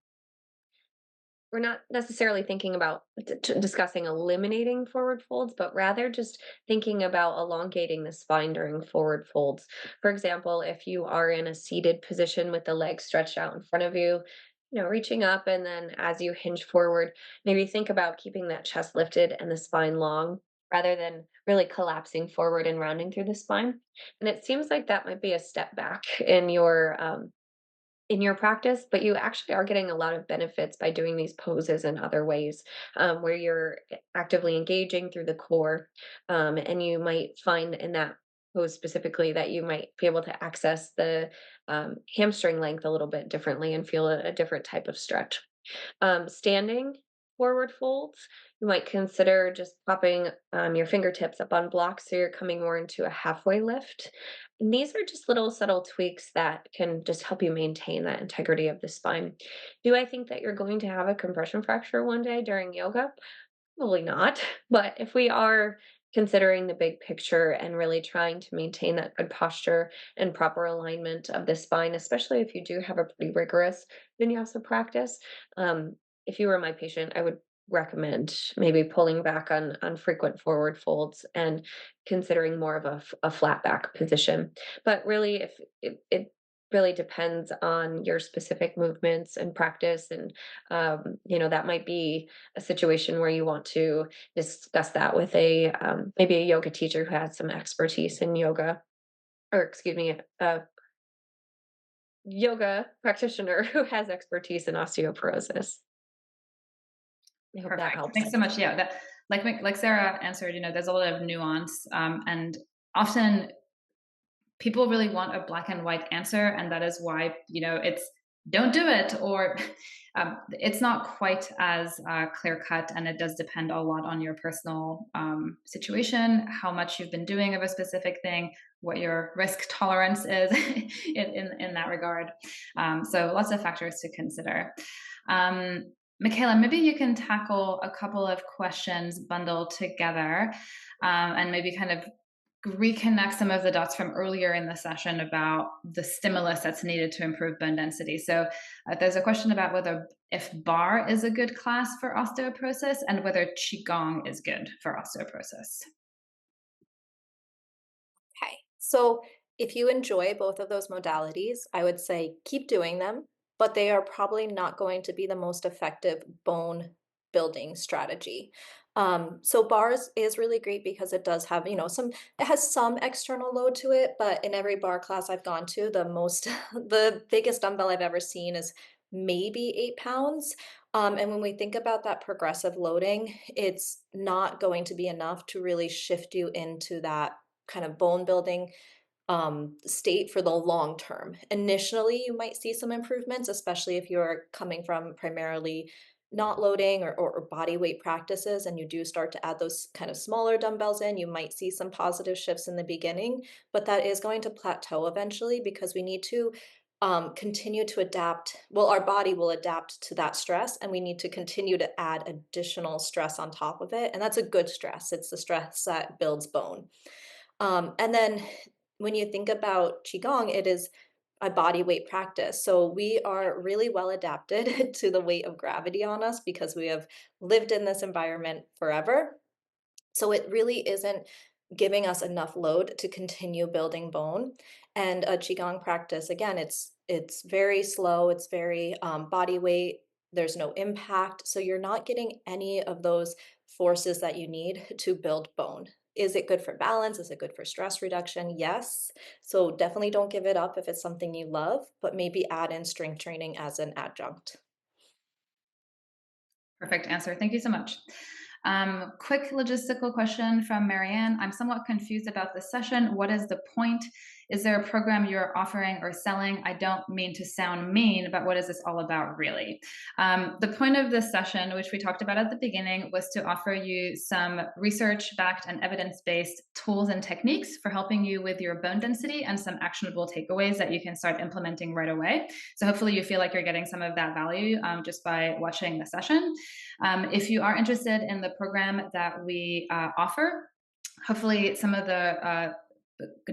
we're not necessarily thinking about discussing eliminating forward folds, but rather just thinking about elongating the spine during forward folds. For example, if you are in a seated position with the legs stretched out in front of you, reaching up, and then as you hinge forward, maybe think about keeping that chest lifted and the spine long rather than really collapsing forward and rounding through the spine. And it seems like that might be a step back in your practice, but you actually are getting a lot of benefits by doing these poses in other ways, where you're actively engaging through the core. And you might find in that pose specifically that you might be able to access the hamstring length a little bit differently and feel a different type of stretch. Standing forward folds, you might consider just popping your fingertips up on blocks so you're coming more into a halfway lift. And these are just little subtle tweaks that can just help you maintain that integrity of the spine. Do I think that you're going to have a compression fracture one day during yoga? Probably not. But if we are considering the big picture and really trying to maintain that good posture and proper alignment of the spine, especially if you do have a pretty rigorous vinyasa practice, um, if you were my patient, I would recommend maybe pulling back on frequent forward folds and considering more of a flat back position. But really, if it really depends on your specific movements and practice, and that might be a situation where you want to discuss that with a maybe a yoga teacher who has some expertise in yoga, or excuse me, a yoga practitioner who has expertise in osteoporosis. I hope that Perfect. helps. Thanks so much. Yeah, that like Sarah answered, there's a lot of nuance, and often people really want a black and white answer, and that is why it's don't do it, or it's not quite as clear cut, and it does depend a lot on your personal situation, how much you've been doing of a specific thing, what your risk tolerance is in that regard. So lots of factors to consider. Michaela, maybe you can tackle a couple of questions bundled together, and maybe kind of reconnect some of the dots from earlier in the session about the stimulus that's needed to improve bone density. So there's a question about if bar is a good class for osteoporosis and whether qigong is good for osteoporosis. Okay, so if you enjoy both of those modalities, I would say keep doing them, but they are probably not going to be the most effective bone building strategy. So bars is really great because it does have, it has some external load to it, but in every bar class I've gone to, the biggest dumbbell I've ever seen is maybe 8 pounds. And when we think about that progressive loading, it's not going to be enough to really shift you into that kind of bone building state for the long term. Initially, you might see some improvements, especially if you're coming from primarily not loading or body weight practices, and you do start to add those kind of smaller dumbbells in, you might see some positive shifts in the beginning, but that is going to plateau eventually because we need to continue to adapt. Well, our body will adapt to that stress, and we need to continue to add additional stress on top of it. And that's a good stress. It's the stress that builds bone. And then when you think about Qigong, it is a body weight practice. So we are really well adapted to the weight of gravity on us because we have lived in this environment forever. So it really isn't giving us enough load to continue building bone. And a Qigong practice, again, it's very slow, it's very body weight, there's no impact. So you're not getting any of those forces that you need to build bone. Is it good for balance? Is it good for stress reduction? Yes. So definitely don't give it up if it's something you love, but maybe add in strength training as an adjunct. Perfect answer. Thank you so much. Quick logistical question from Marianne. I'm somewhat confused about this session. What is the point? Is there a program you're offering or selling? I don't mean to sound mean, but what is this all about really? The point of this session, which we talked about at the beginning, was to offer you some research-backed and evidence-based tools and techniques for helping you with your bone density and some actionable takeaways that you can start implementing right away. So hopefully you feel like you're getting some of that value just by watching the session. If you are interested in the program that we offer, hopefully some of the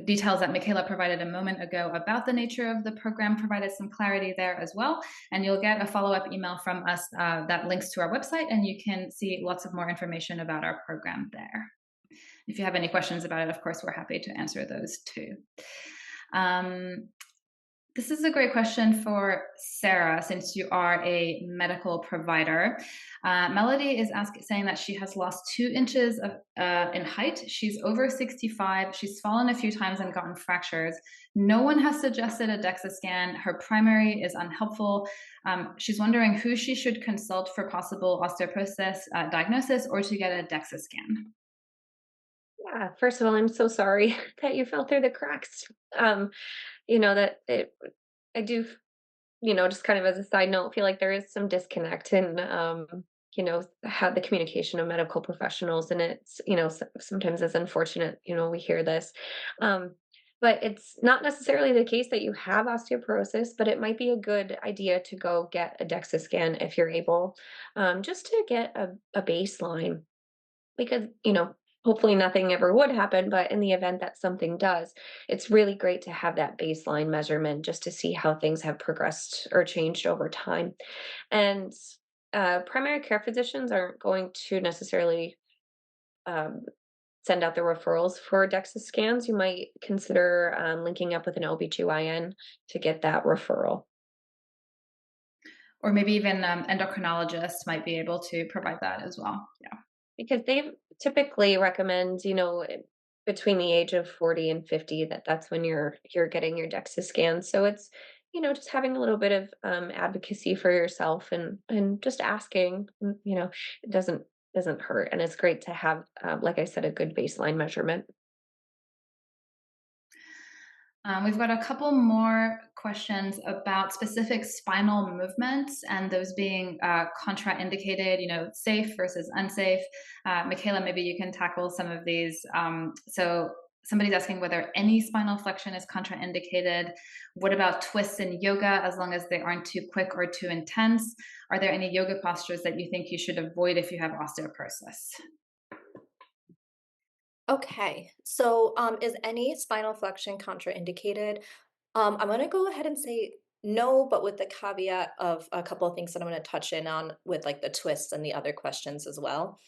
details that Michaela provided a moment ago about the nature of the program provided some clarity there as well. And you'll get a follow-up email from us that links to our website, and you can see lots of more information about our program there. If you have any questions about it, of course, we're happy to answer those too. This is a great question for Sarah, since you are a medical provider. Melody is saying that she has lost 2 inches in height. She's over 65. She's fallen a few times and gotten fractures. No one has suggested a DEXA scan. Her primary is unhelpful. She's wondering who she should consult for possible osteoporosis diagnosis or to get a DEXA scan. Yeah, first of all, I'm so sorry that you fell through the cracks. That I do, just kind of as a side note, feel like there is some disconnect in, how the communication of medical professionals, and it's, sometimes it's unfortunate, we hear this. Um, but it's not necessarily the case that you have osteoporosis, but it might be a good idea to go get a DEXA scan if you're able, just to get a baseline because, hopefully nothing ever would happen, but in the event that something does, it's really great to have that baseline measurement just to see how things have progressed or changed over time. And primary care physicians aren't going to necessarily um, send out the referrals for DEXA scans. You might consider linking up with an OB/GYN to get that referral. Or maybe even endocrinologists might be able to provide that as well. Yeah. Because they typically recommend, between the age of 40 and 50 that's when you're getting your DEXA scan. So it's, just having a little bit of advocacy for yourself and just asking, it doesn't hurt. And it's great to have, like I said, a good baseline measurement. We've got a couple more questions about specific spinal movements and those being contraindicated, safe versus unsafe. Michaela, maybe you can tackle some of these. So somebody's asking whether any spinal flexion is contraindicated. What about twists in yoga, as long as they aren't too quick or too intense? Are there any yoga postures that you think you should avoid if you have osteoporosis? Okay, so is any spinal flexion contraindicated? I'm going to go ahead and say no, but with the caveat of a couple of things that I'm going to touch in on with like the twists and the other questions as well.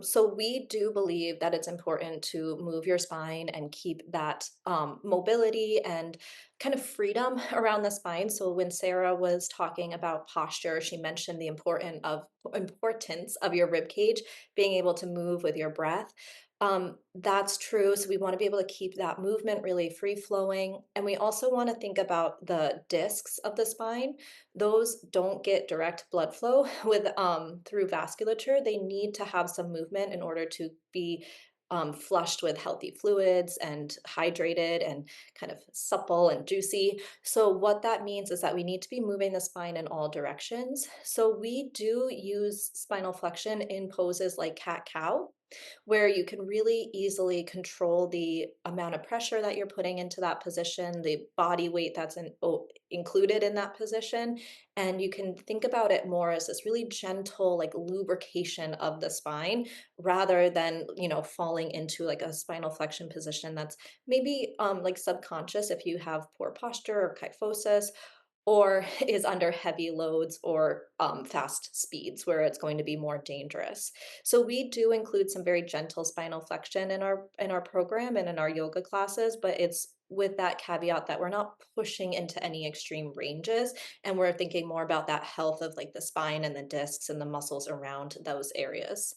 So we do believe that it's important to move your spine and keep that mobility and kind of freedom around the spine. So when Sarah was talking about posture, she mentioned the importance of your rib cage being able to move with your breath. That's true. So we want to be able to keep that movement really free flowing. And we also want to think about the discs of the spine. Those don't get direct blood flow with through vasculature. They need to have some movement in order to be flushed with healthy fluids and hydrated and kind of supple and juicy. So what that means is that we need to be moving the spine in all directions. So we do use spinal flexion in poses like cat-cow, where you can really easily control the amount of pressure that you're putting into that position, the body weight that's included in that position. And you can think about it more as this really gentle, like lubrication of the spine rather than, falling into like a spinal flexion position that's maybe like subconscious if you have poor posture or kyphosis, or is under heavy loads or fast speeds where it's going to be more dangerous. So we do include some very gentle spinal flexion in our program and in our yoga classes, but it's with that caveat that we're not pushing into any extreme ranges, and we're thinking more about that health of like the spine and the discs and the muscles around those areas.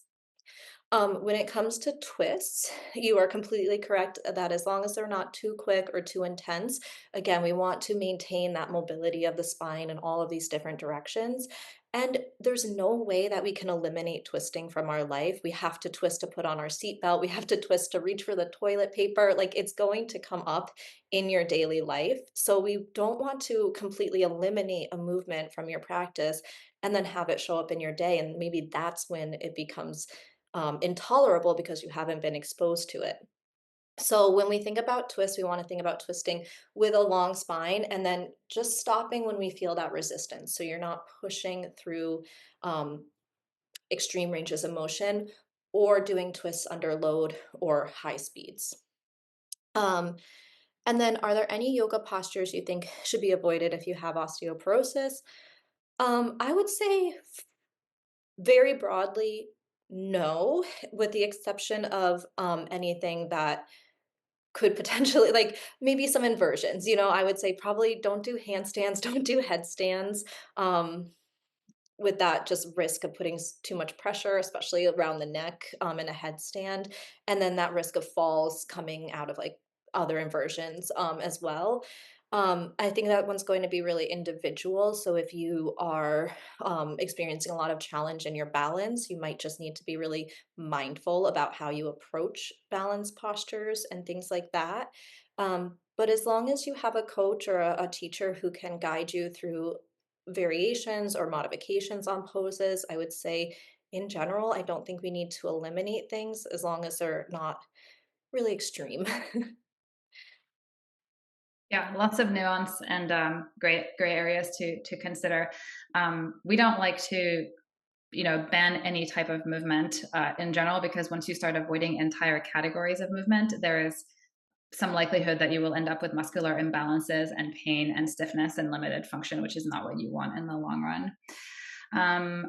When it comes to twists, you are completely correct that as long as they're not too quick or too intense, again, we want to maintain that mobility of the spine in all of these different directions. And there's no way that we can eliminate twisting from our life. We have to twist to put on our seatbelt. We have to twist to reach for the toilet paper. Like it's going to come up in your daily life. So we don't want to completely eliminate a movement from your practice and then have it show up in your day. And maybe that's when it becomes intolerable because you haven't been exposed to it. So when we think about twists, we want to think about twisting with a long spine and then just stopping when we feel that resistance. So you're not pushing through um, extreme ranges of motion or doing twists under load or high speeds. Um, and then, are there any yoga postures you think should be avoided if you have osteoporosis? I would say very broadly, no, with the exception of anything that could potentially, like maybe some inversions. I would say probably don't do handstands, don't do headstands. With that just risk of putting too much pressure, especially around the neck in a headstand, and then that risk of falls coming out of like other inversions as well. I think that one's going to be really individual. So if you are experiencing a lot of challenge in your balance, you might just need to be really mindful about how you approach balance postures and things like that. But as long as you have a coach or a teacher who can guide you through variations or modifications on poses, I would say in general, I don't think we need to eliminate things as long as they're not really extreme. Yeah, lots of nuance and great gray areas to consider. We don't like to ban any type of movement in general, because once you start avoiding entire categories of movement, there is some likelihood that you will end up with muscular imbalances and pain and stiffness and limited function, which is not what you want in the long run.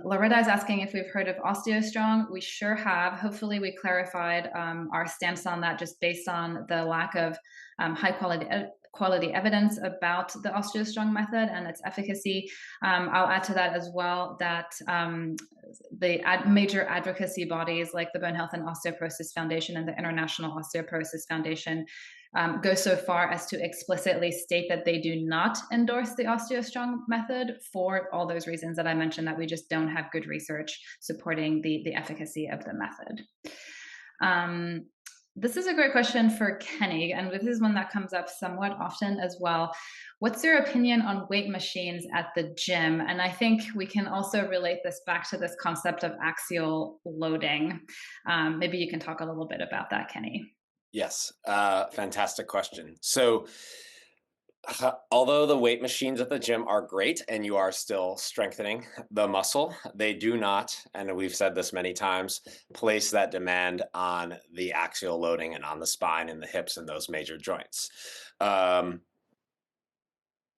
Loretta is asking if we've heard of OsteoStrong. We sure have. Hopefully we clarified our stance on that just based on the lack of high quality evidence about the OsteoStrong method and its efficacy. I'll add to that as well that the major advocacy bodies like the Bone Health and Osteoporosis Foundation and the International Osteoporosis Foundation go so far as to explicitly state that they do not endorse the OsteoStrong method for all those reasons that I mentioned, that we just don't have good research supporting the efficacy of the method. This is a great question for Kenny, and this is one that comes up somewhat often as well. What's your opinion on weight machines at the gym? And I think we can also relate this back to this concept of axial loading. Maybe you can talk a little bit about that, Kenny. Yes, fantastic question. So, although the weight machines at the gym are great and you are still strengthening the muscle, they do not, and we've said this many times, place that demand on the axial loading and on the spine and the hips and those major joints.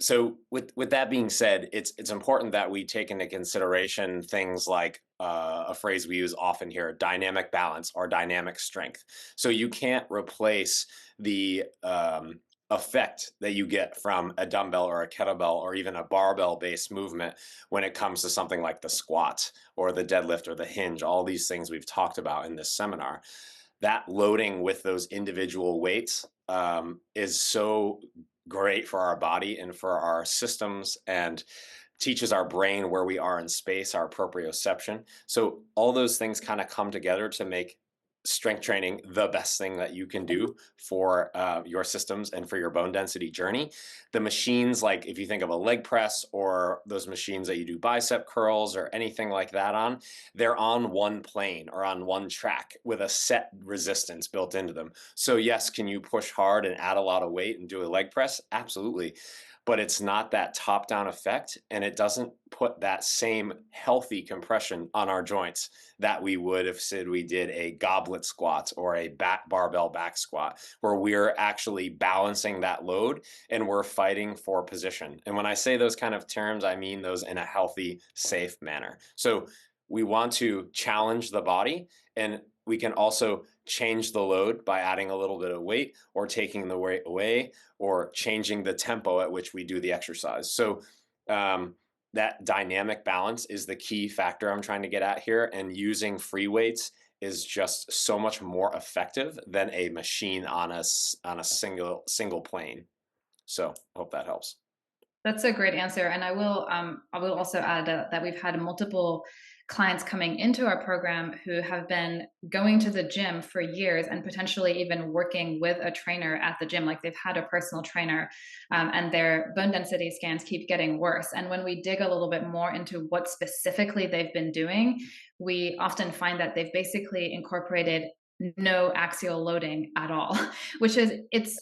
So with that being said, it's important that we take into consideration things like a phrase we use often here: dynamic balance or dynamic strength. So you can't replace the effect that you get from a dumbbell or a kettlebell or even a barbell based movement when it comes to something like the squat or the deadlift or the hinge. All these things we've talked about in this seminar. That loading with those individual weights is so great for our body and for our systems, and teaches our brain where we are in space, our proprioception. So all those things kind of come together to make strength training the best thing that you can do for your systems and for your bone density journey. The machines, like if you think of a leg press or those machines that you do bicep curls or anything like that on, they're on one plane or on one track with a set resistance built into them. So yes, can you push hard and add a lot of weight and do a leg press? Absolutely. But it's not that top-down effect, and it doesn't put that same healthy compression on our joints that we would if said we did a goblet squat or a barbell back squat, where we're actually balancing that load and we're fighting for position. And when I say those kind of terms, I mean those in a healthy, safe manner. So we want to challenge the body, and we can also change the load by adding a little bit of weight or taking the weight away or changing the tempo at which we do the exercise. So that dynamic balance is the key factor I'm trying to get at here, and using free weights is just so much more effective than a machine on on a single plane. So I hope that helps. That's a great answer, and I will also add that we've had multiple clients coming into our program who have been going to the gym for years and potentially even working with a trainer at the gym. Like they've had a personal trainer, and their bone density scans keep getting worse. And when we dig a little bit more into what specifically they've been doing, we often find that they've basically incorporated no axial loading at all, which is it's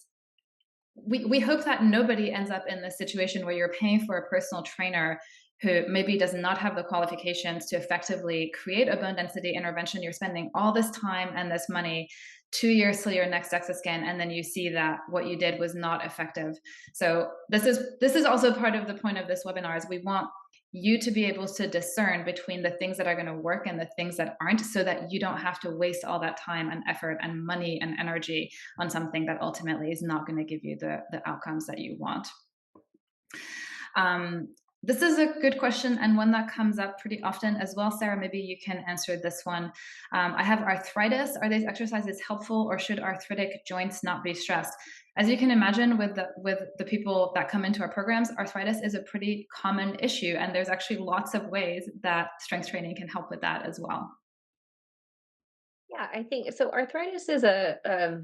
we hope that nobody ends up in this situation where you're paying for a personal trainer who maybe does not have the qualifications to effectively create a bone density intervention. You're spending all this time and this money, 2 years till your next DEXA scan, and then you see that what you did was not effective. So this is also part of the point of this webinar is we want you to be able to discern between the things that are going to work and the things that aren't, so that you don't have to waste all that time and effort and money and energy on something that ultimately is not going to give you the outcomes that you want. This is a good question and one that comes up pretty often as well. Sarah, maybe you can answer this one. I have arthritis. Are these exercises helpful, or should arthritic joints not be stressed? As you can imagine, with the people that come into our programs, arthritis is a pretty common issue, and there's actually lots of ways that strength training can help with that as well. Yeah, I think so. Arthritis is a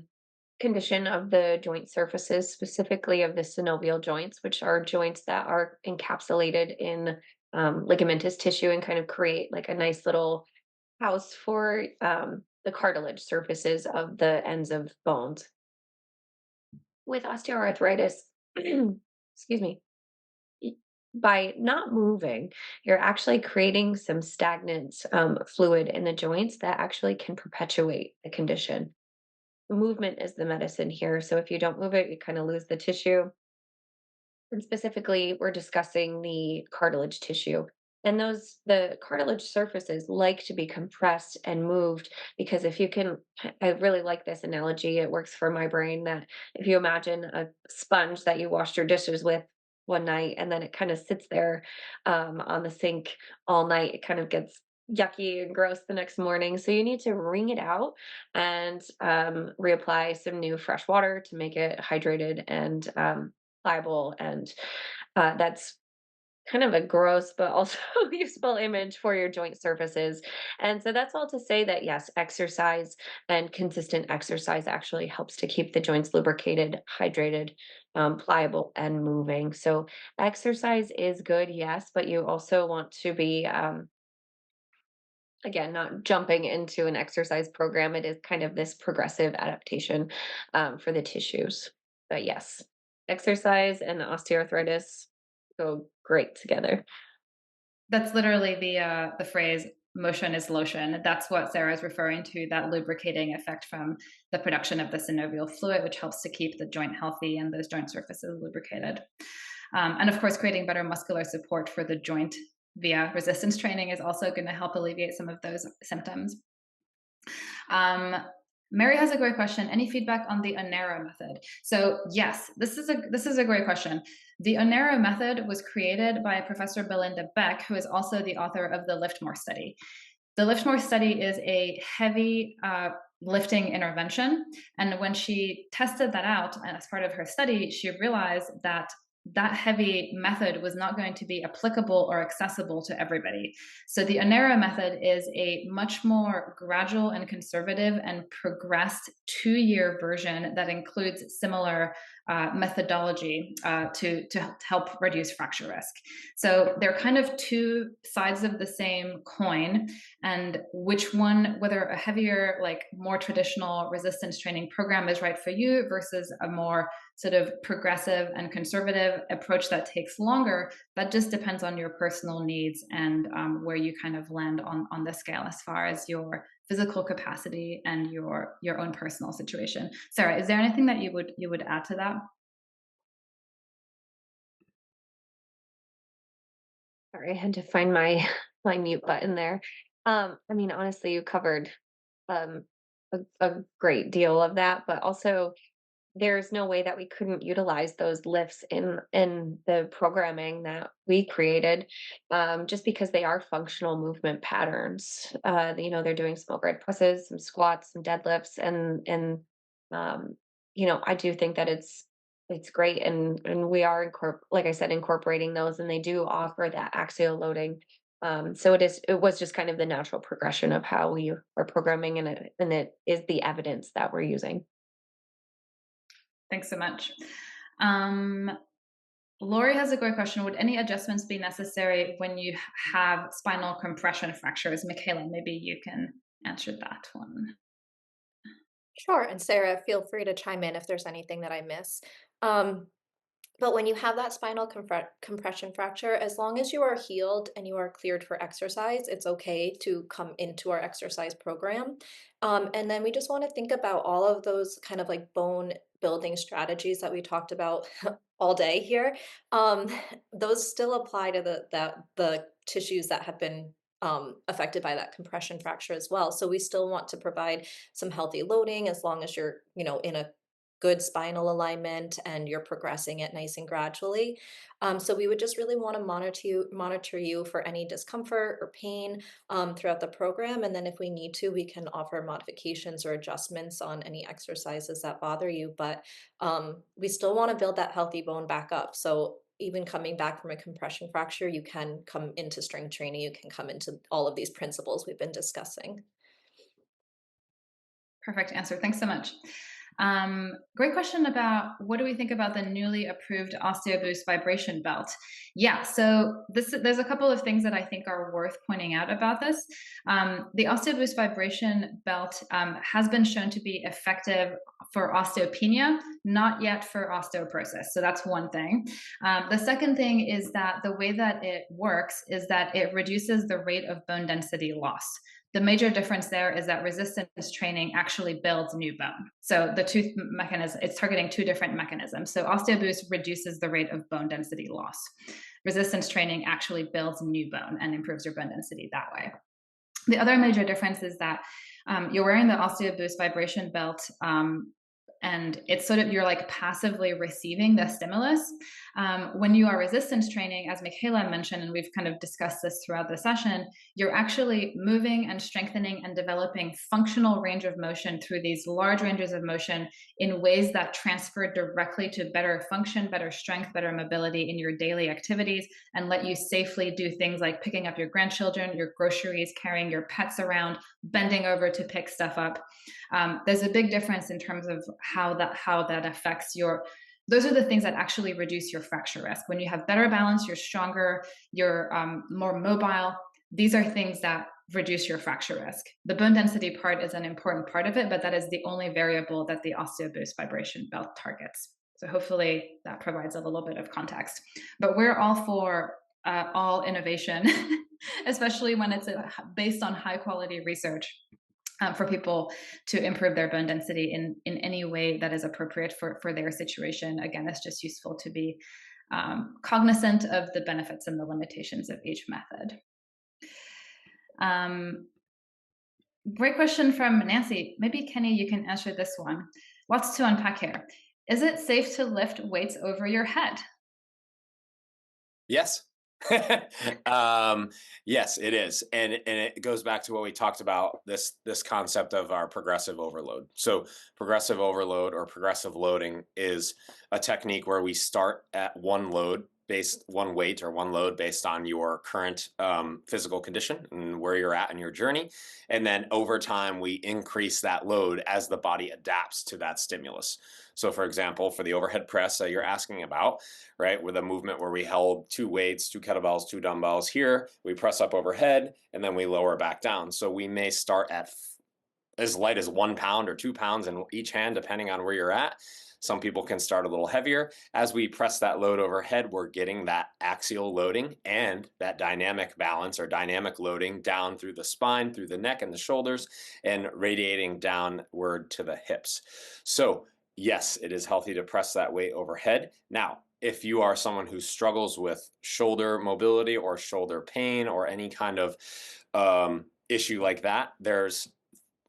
condition of the joint surfaces, specifically of the synovial joints, which are joints that are encapsulated in ligamentous tissue and kind of create like a nice little house for the cartilage surfaces of the ends of bones. With osteoarthritis, excuse me, y- by not moving, you're actually creating some stagnant fluid in the joints that actually can perpetuate the condition. Movement is the medicine here. So if you don't move it, you kind of lose the tissue. And specifically, we're discussing the cartilage tissue. And the cartilage surfaces like to be compressed and moved because if you can, I really like this analogy. It works for my brain that if you imagine a sponge that you washed your dishes with one night and then it kind of sits there on the sink all night, it kind of gets yucky and gross the next morning. So you need to wring it out and reapply some new fresh water to make it hydrated and pliable, and that's kind of a gross but also useful image for your joint surfaces. And so that's all to say that yes, exercise and consistent exercise actually helps to keep the joints lubricated, hydrated, pliable, and moving. So exercise is good, yes, but you also want to be again, not jumping into an exercise program. It is kind of this progressive adaptation for the tissues. But yes, exercise and osteoarthritis go great together. That's literally the phrase "motion is lotion." That's what Sarah is referring to, that lubricating effect from the production of the synovial fluid, which helps to keep the joint healthy and those joint surfaces lubricated. And of course, creating better muscular support for the joint via resistance training is also going to help alleviate some of those symptoms. Mary has a great question. Any feedback on the Onera method? So yes, this is a great question. The Onera method was created by Professor Belinda Beck, who is also the author of the Lift More study. The Lift More study is a heavy lifting intervention, and when she tested that out as part of her study, she realized that that heavy method was not going to be applicable or accessible to everybody. So the Onera method is a much more gradual and conservative and progressed 2-year version that includes similar methodology to help reduce fracture risk. So they're kind of two sides of the same coin, and which one, whether a heavier, like more traditional resistance training program is right for you versus a more sort of progressive and conservative approach that takes longer, that just depends on your personal needs and where you kind of land on the scale as far as your physical capacity and your own personal situation. Sarah, is there anything that you would add to that? Sorry, I had to find my my mute button there. I mean, honestly, you covered um, a great deal of that, but also there's no way that we couldn't utilize those lifts in the programming that we created, just because they are functional movement patterns. They're doing some overhead presses, some squats, some deadlifts, and um, I do think that it's great, and we are like I said, incorporating those, and they do offer that axial loading. So it was just kind of the natural progression of how we are programming, and it is the evidence that we're using. Thanks so much. Um, Lori has a great question. Would any adjustments be necessary when you have spinal compression fractures? Michaela, maybe you can answer that one. Sure, and Sarah, feel free to chime in if there's anything that I miss. Um, But when you have that spinal compression fracture, as long as you are healed and you are cleared for exercise, it's okay to come into our exercise program. And then we just want to think about all of those kind of like bone building strategies that we talked about all day here. Um, those still apply to the tissues that have been affected by that compression fracture as well. So we still want to provide some healthy loading as long as you're, in a good spinal alignment and you're progressing it nice and gradually. So we would just really want to monitor you for any discomfort or pain throughout the program. And then if we need to, we can offer modifications or adjustments on any exercises that bother you. But we still want to build that healthy bone back up. So even coming back from a compression fracture, you can come into strength training, you can come into all of these principles we've been discussing. Perfect answer. Thanks so much. Great question about what do we think about the newly approved OsteoBoost vibration belt? Yeah, so there's a couple of things that I think are worth pointing out about this. The OsteoBoost vibration belt has been shown to be effective for osteopenia, not yet for osteoporosis. So that's one thing. The second thing is that the way that it works is that it reduces the rate of bone density loss. The major difference there is that resistance training actually builds new bone. So the two mechanism, it's targeting two different mechanisms. So OsteoBoost reduces the rate of bone density loss. Resistance training actually builds new bone and improves your bone density that way. The other major difference is that you're wearing the OsteoBoost vibration belt, and it's sort of, you're like passively receiving the stimulus. When you are resistance training, as Michaela mentioned, and we've kind of discussed this throughout the session, you're actually moving and strengthening and developing functional range of motion through these large ranges of motion in ways that transfer directly to better function, better strength, better mobility in your daily activities, and let you safely do things like picking up your grandchildren, your groceries, carrying your pets around, bending over to pick stuff up. There's a big difference in terms of how that affects your. Those are the things that actually reduce your fracture risk. When you have better balance, you're stronger, you're more mobile. These are things that reduce your fracture risk. The bone density part is an important part of it, but that is the only variable that the OsteoBoost vibration belt targets. So hopefully that provides a little bit of context. But we're all for all innovation, especially when it's based on high quality research. For people to improve their bone density in any way that is appropriate for their situation. Again, it's just useful to be cognizant of the benefits and the limitations of each method. Great question from Nancy. Maybe Kenny, you can answer this one. Lots to unpack here. Is it safe to lift weights over your head? Yes. Yes, it is. And it goes back to what we talked about, this concept of our progressive overload. So progressive overload or progressive loading is a technique where we start at one weight or one load based on your current physical condition and where you're at in your journey. And then over time, we increase that load as the body adapts to that stimulus. So for example, for the overhead press you're asking about, right, with a movement where we held two weights, two kettlebells, two dumbbells here, we press up overhead and then we lower back down. So we may start at as light as 1 pound or 2 pounds in each hand, depending on where you're at. Some people can start a little heavier. As we press that load overhead, we're getting that axial loading and that dynamic balance or dynamic loading down through the spine, through the neck and the shoulders, and radiating downward to the hips. So yes, it is healthy to press that weight overhead. Now, if you are someone who struggles with shoulder mobility or shoulder pain or any kind of issue like that, there's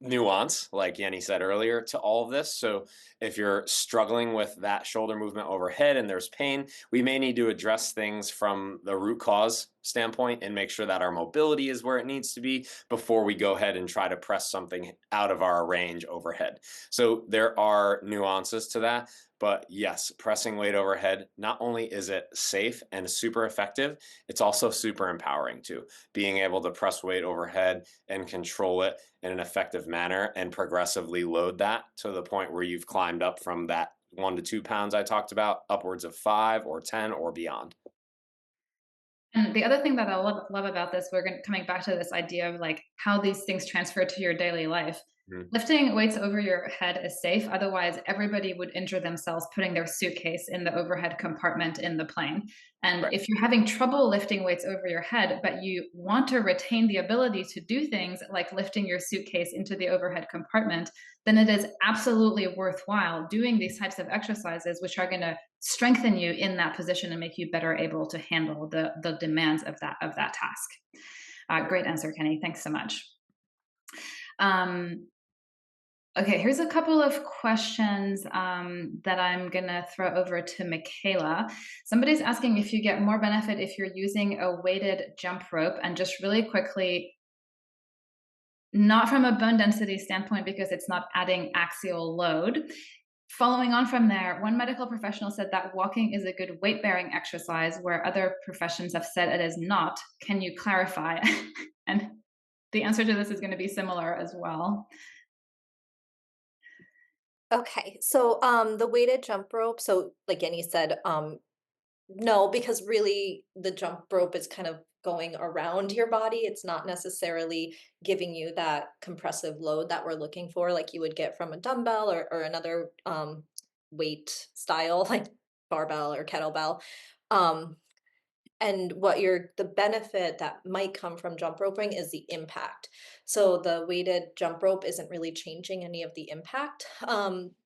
nuance, like Yenny said earlier, to all of this. So if you're struggling with that shoulder movement overhead and there's pain, we may need to address things from the root cause standpoint and make sure that our mobility is where it needs to be before we go ahead and try to press something out of our range overhead. So there are nuances to that. But yes, pressing weight overhead, not only is it safe and super effective, it's also super empowering too. Being able to press weight overhead and control it in an effective manner and progressively load that to the point where you've climbed up from that 1 to 2 pounds I talked about, upwards of 5 or 10 or beyond. And the other thing that I love about this, coming back to this idea of like how these things transfer to your daily life. Mhm. Lifting weights over your head is safe. Otherwise, everybody would injure themselves putting their suitcase in the overhead compartment in the plane. And Right. if you're having trouble lifting weights over your head, but you want to retain the ability to do things like lifting your suitcase into the overhead compartment, then it is absolutely worthwhile doing these types of exercises, which are going to strengthen you in that position and make you better able to handle the demands of that task. Great answer, Kenny. Thanks so much. Okay, here's a couple of questions that I'm gonna throw over to Michaela. Somebody's asking if you get more benefit if you're using a weighted jump rope, and just really quickly, not from a bone density standpoint because it's not adding axial load. Following on from there, one medical professional said that walking is a good weight bearing exercise where other professions have said it is not. Can you clarify? And the answer to this is going to be similar as well. Okay, so the weighted jump rope, so like Yenny said, no, because really the jump rope is kind of going around your body. It's not necessarily giving you that compressive load that we're looking for, like you would get from a dumbbell or another weight style, like barbell or kettlebell. Um, and the benefit that might come from jump roping is the impact. So the weighted jump rope isn't really changing any of the impact.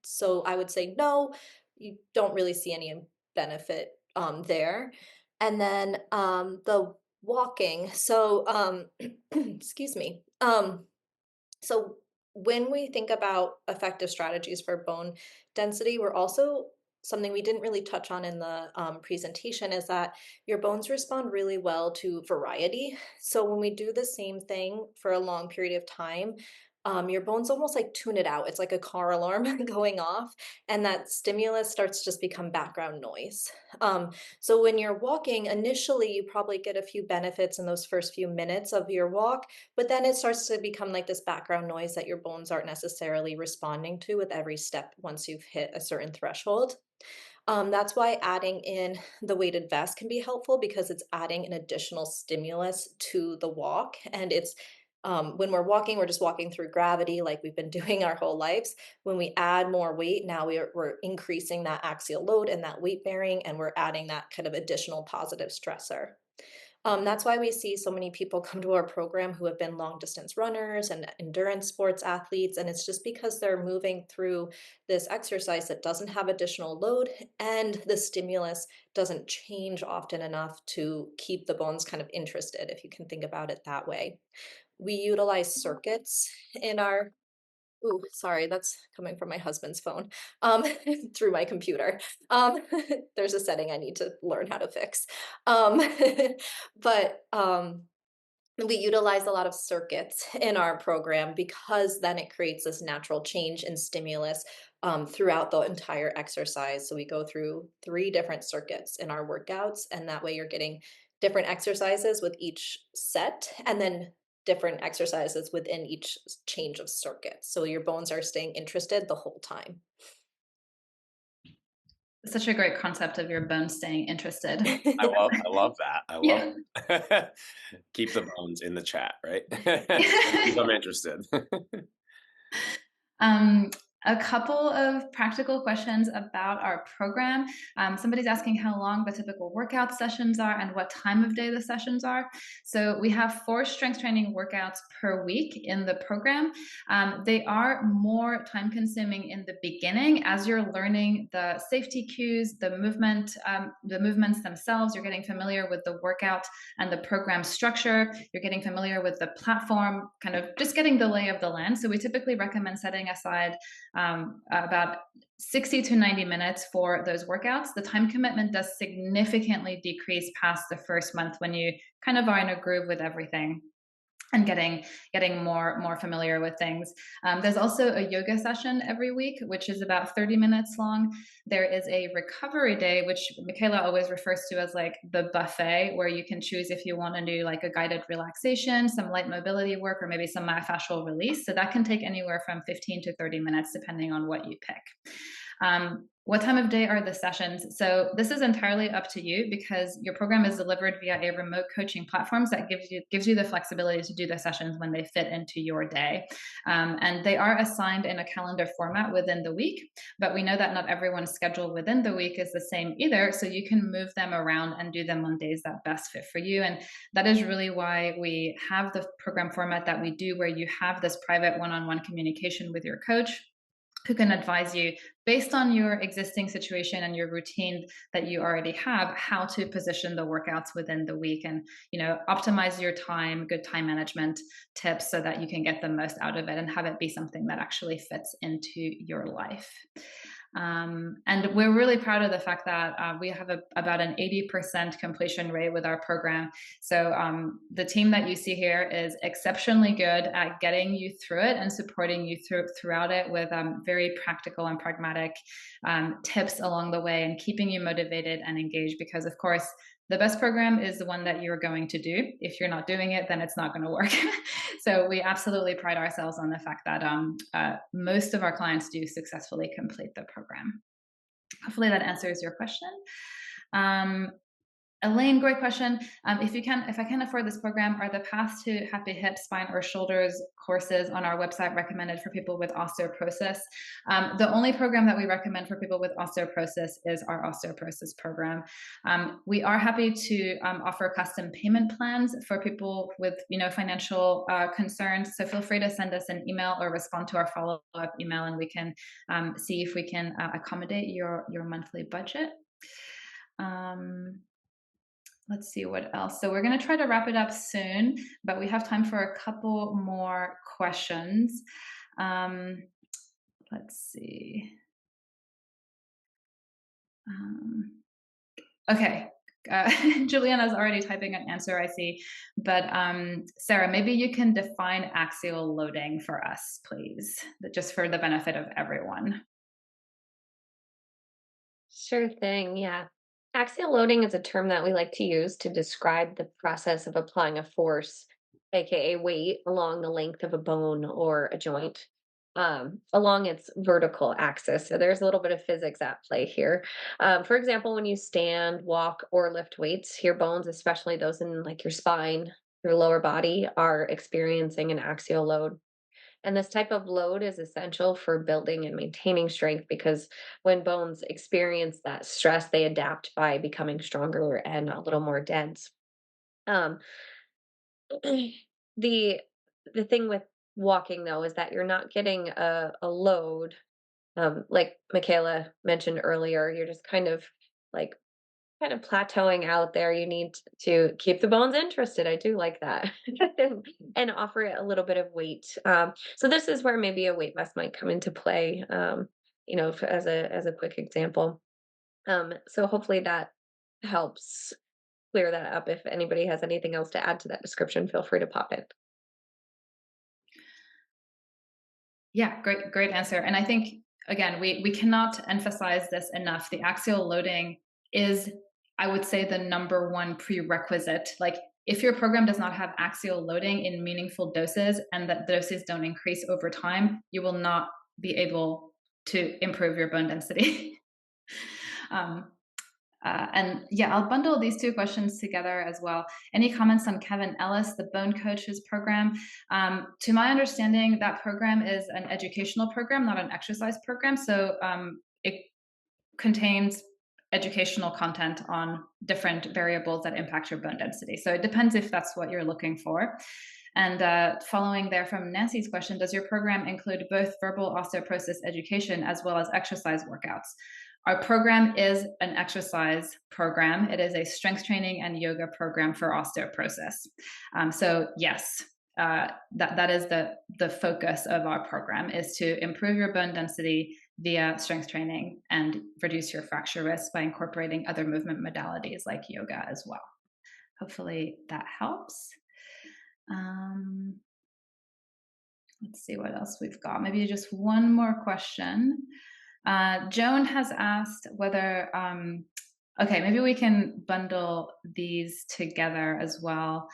So I would say no, you don't really see any benefit there. And then the walking. So excuse me. So when we think about effective strategies for bone density, we're also something we didn't really touch on in the presentation is that your bones respond really well to variety. So when we do the same thing for a long period of time, your bones almost like tune it out. It's like a car alarm going off, and that stimulus starts to just become background noise. So when you're walking, initially you probably get a few benefits in those first few minutes of your walk, but then it starts to become like this background noise that your bones aren't necessarily responding to with every step once you've hit a certain threshold. That's why adding in the weighted vest can be helpful because it's adding an additional stimulus to the walk. And it's when we're walking, we're just walking through gravity like we've been doing our whole lives. When we add more weight, now we're increasing that axial load and that weight bearing, and we're adding that kind of additional positive stressor. That's why we see so many people come to our program who have been long distance runners and endurance sports athletes. And it's just because they're moving through this exercise that doesn't have additional load and the stimulus doesn't change often enough to keep the bones kind of interested, if you can think about it that way. We utilize circuits in our Ooh, sorry, that's coming from my husband's phone, through my computer. Um, there's a setting I need to learn how to fix. Um, but we utilize a lot of circuits in our program because then it creates this natural change in stimulus throughout the entire exercise. So we go through 3 different circuits in our workouts, and that way you're getting different exercises with each set, and then different exercises within each change of circuits. So your bones are staying interested the whole time. Such a great concept of your bones staying interested. I love that. I love Yeah. it. Keep the bones in the chat, right? Keep them interested. Um, A couple of practical questions about our program. Somebody's asking how long the typical workout sessions are and what time of day the sessions are. So we have 4 strength training workouts per week in the program. They are more time consuming in the beginning as you're learning the safety cues, the movements themselves. You're getting familiar with the workout and the program structure. You're getting familiar with the platform, kind of just getting the lay of the land. So we typically recommend setting aside about 60 to 90 minutes for those workouts. The time commitment does significantly decrease past the first month when you kind of are in a groove with everything and getting more familiar with things. There's also a yoga session every week, which is about 30 minutes long. There is a recovery day, which Michaela always refers to as like the buffet, where you can choose if you want to do like a guided relaxation, some light mobility work, or maybe some myofascial release. So that can take anywhere from 15 to 30 minutes, depending on what you pick. What time of day are the sessions? So this is entirely up to you because your program is delivered via a remote coaching platform that gives you the flexibility to do the sessions when they fit into your day. And they are assigned in a calendar format within the week, but we know that not everyone's schedule within the week is the same either. So you can move them around and do them on days that best fit for you. And that is really why we have the program format that we do, where you have this private one-on-one communication with your coach, who can advise you based on your existing situation and your routine that you already have, how to position the workouts within the week and, optimize your time, good time management tips so that you can get the most out of it and have it be something that actually fits into your life. And we're really proud of the fact that we have about an 80% completion rate with our program. So the team that you see here is exceptionally good at getting you through it and supporting you throughout it with very practical and pragmatic tips along the way and keeping you motivated and engaged, because of course, the best program is the one that you're going to do. If you're not doing it, then it's not going to work. So we absolutely pride ourselves on the fact that most of our clients do successfully complete the program. Hopefully that answers your question. Elaine, great question. If I can afford this program, are the Path to Happy Hips, Spine, or Shoulders courses on our website recommended for people with osteoporosis? The only program that we recommend for people with osteoporosis is our osteoporosis program. We are happy to offer custom payment plans for people with financial concerns. So feel free to send us an email or respond to our follow-up email, and we can see if we can accommodate your monthly budget. Let's see what else. So we're going to try to wrap it up soon, but we have time for a couple more questions. Let's see. Okay. Juliana's already typing an answer, I see. But Sarah, maybe you can define axial loading for us, please, just for the benefit of everyone. Sure thing. Yeah. Axial loading is a term that we like to use to describe the process of applying a force, aka weight, along the length of a bone or a joint, along its vertical axis. So there's a little bit of physics at play here. For example, when you stand, walk, or lift weights, your bones, especially those in like your spine, your lower body, are experiencing an axial load. And this type of load is essential for building and maintaining strength because when bones experience that stress, they adapt by becoming stronger and a little more dense. Um, the the thing with walking though is that you're not getting a load, like Michaela mentioned earlier. You're just like kind of plateauing out there. You need to keep the bones interested. I do like that. And offer it a little bit of weight. So this is where maybe a weight vest might come into play, as a quick example. So hopefully that helps clear that up. If anybody has anything else to add to that description, feel free to pop in. Yeah, great answer. And I think, again, we cannot emphasize this enough. The axial loading is, I would say, the number one prerequisite. Like, if your program does not have axial loading in meaningful doses and that doses don't increase over time, you will not be able to improve your bone density. And yeah, I'll bundle these two questions together as well. Any comments on Kevin Ellis, the Bone Coaches program? To my understanding, that program is an educational program, not an exercise program. So it contains educational content on different variables that impact your bone density. So it depends if that's what you're looking for. And following there from Nancy's question, does your program include both verbal osteoporosis education as well as exercise workouts? Our program is an exercise program. It is a strength training and yoga program for osteoporosis. So yes, that is the focus of our program, is to improve your bone density via strength training and reduce your fracture risk by incorporating other movement modalities like yoga as well. Hopefully that helps. Let's see what else we've got. Maybe just one more question. Joan has asked whether, okay, maybe we can bundle these together as well.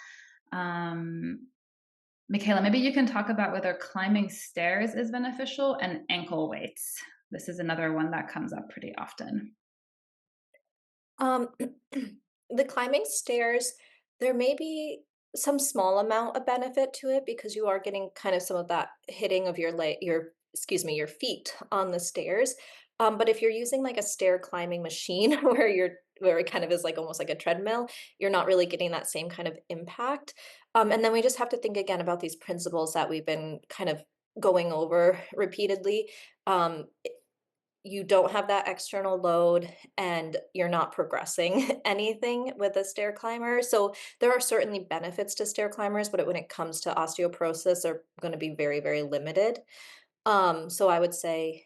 Michaela, maybe you can talk about whether climbing stairs is beneficial and ankle weights. This is another one that comes up pretty often. The climbing stairs, there may be some small amount of benefit to it because you are getting kind of some of that hitting of your feet on the stairs. But if you're using like a stair climbing machine where it kind of is like almost like a treadmill, you're not really getting that same kind of impact. And then we just have to think again about these principles that we've been kind of going over repeatedly. Um, you don't have that external load and you're not progressing anything with a stair climber. So there are certainly benefits to stair climbers, but when it comes to osteoporosis, they're going to be very, very limited. So I would say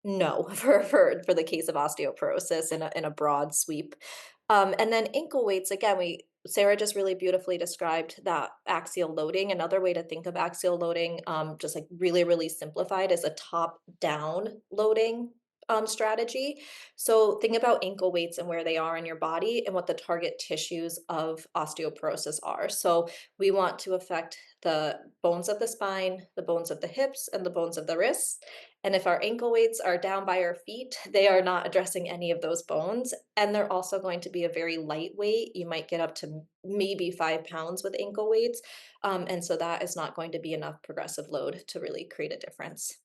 no for the case of osteoporosis in a broad sweep. And then ankle weights, again, Sarah just really beautifully described that axial loading. Another way to think of axial loading, just like really, really simplified, is a top-down loading strategy. So think about ankle weights and where they are in your body and what the target tissues of osteoporosis are. So we want to affect the bones of the spine, the bones of the hips, and the bones of the wrists. And if our ankle weights are down by our feet, they are not addressing any of those bones. And they're also going to be a very lightweight. You might get up to maybe 5 pounds with ankle weights. And so that is not going to be enough progressive load to really create a difference.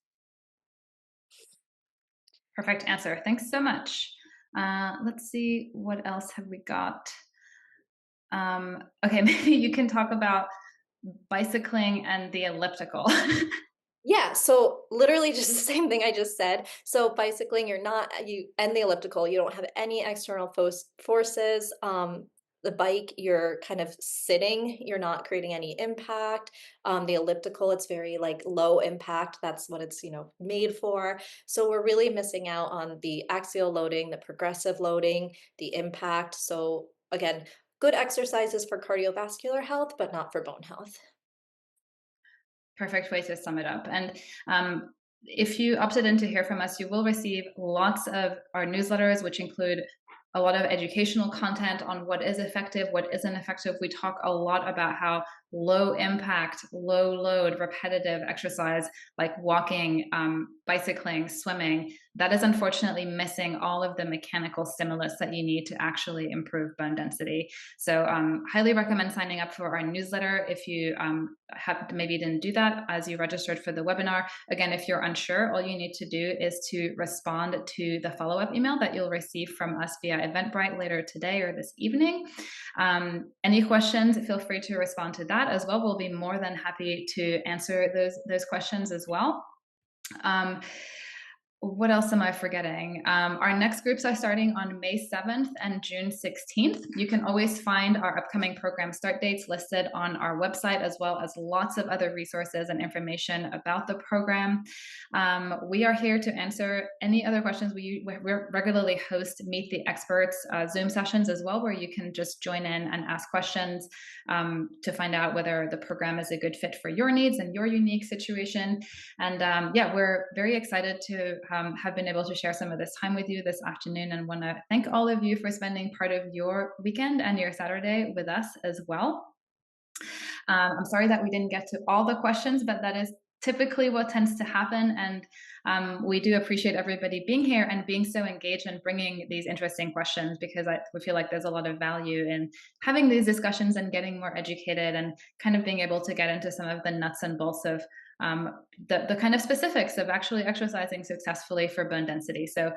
Perfect answer. Thanks so much. Let's see, what else have we got? Okay, maybe you can talk about bicycling and the elliptical. Yeah, so literally just the same thing I just said. So bicycling, you and the elliptical, you don't have any external forces. The bike, you're kind of sitting, you're not creating any impact. The elliptical, it's very like low impact. That's what it's, made for. So we're really missing out on the axial loading, the progressive loading, the impact. So again, good exercises for cardiovascular health, but not for bone health. Perfect way to sum it up. And if you opted in to hear from us, you will receive lots of our newsletters, which include a lot of educational content on what is effective, what isn't effective. We talk a lot about how low impact, low load, repetitive exercise like walking, bicycling, swimming, that is unfortunately missing all of the mechanical stimulus that you need to actually improve bone density. So highly recommend signing up for our newsletter if you maybe didn't do that as you registered for the webinar. Again, if you're unsure, all you need to do is to respond to the follow-up email that you'll receive from us via Eventbrite later today or this evening. Any questions, feel free to respond to that as well. We'll be more than happy to answer those questions as well. What else am I forgetting? Our next groups are starting on May 7th and June 16th. You can always find our upcoming program start dates listed on our website, as well as lots of other resources and information about the program. We are here to answer any other questions. We regularly host Meet the Experts Zoom sessions as well, where you can just join in and ask questions to find out whether the program is a good fit for your needs and your unique situation. And yeah, we're very excited to have been able to share some of this time with you this afternoon, and want to thank all of you for spending part of your weekend and your Saturday with us as well. I'm sorry that we didn't get to all the questions, but that is typically what tends to happen. And we do appreciate everybody being here and being so engaged and bringing these interesting questions, because we feel like there's a lot of value in having these discussions and getting more educated and kind of being able to get into some of the nuts and bolts of the kind of specifics of actually exercising successfully for bone density. So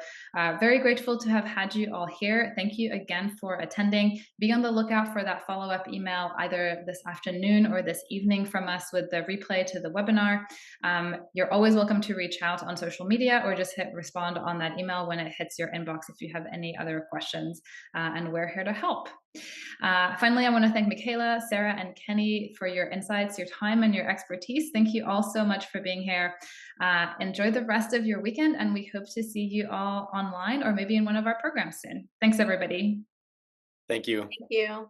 very grateful to have had you all here. Thank you again for attending. Be on the lookout for that follow-up email either this afternoon or this evening from us with the replay to the webinar. You're always welcome to reach out on social media or just hit respond on that email when it hits your inbox if you have any other questions, and we're here to help. Finally, I want to thank Michaela, Sarah, and Kenny for your insights, your time, and your expertise. Thank you all so much for being here. Enjoy the rest of your weekend, and we hope to see you all online or maybe in one of our programs soon. Thanks, everybody. Thank you. Thank you.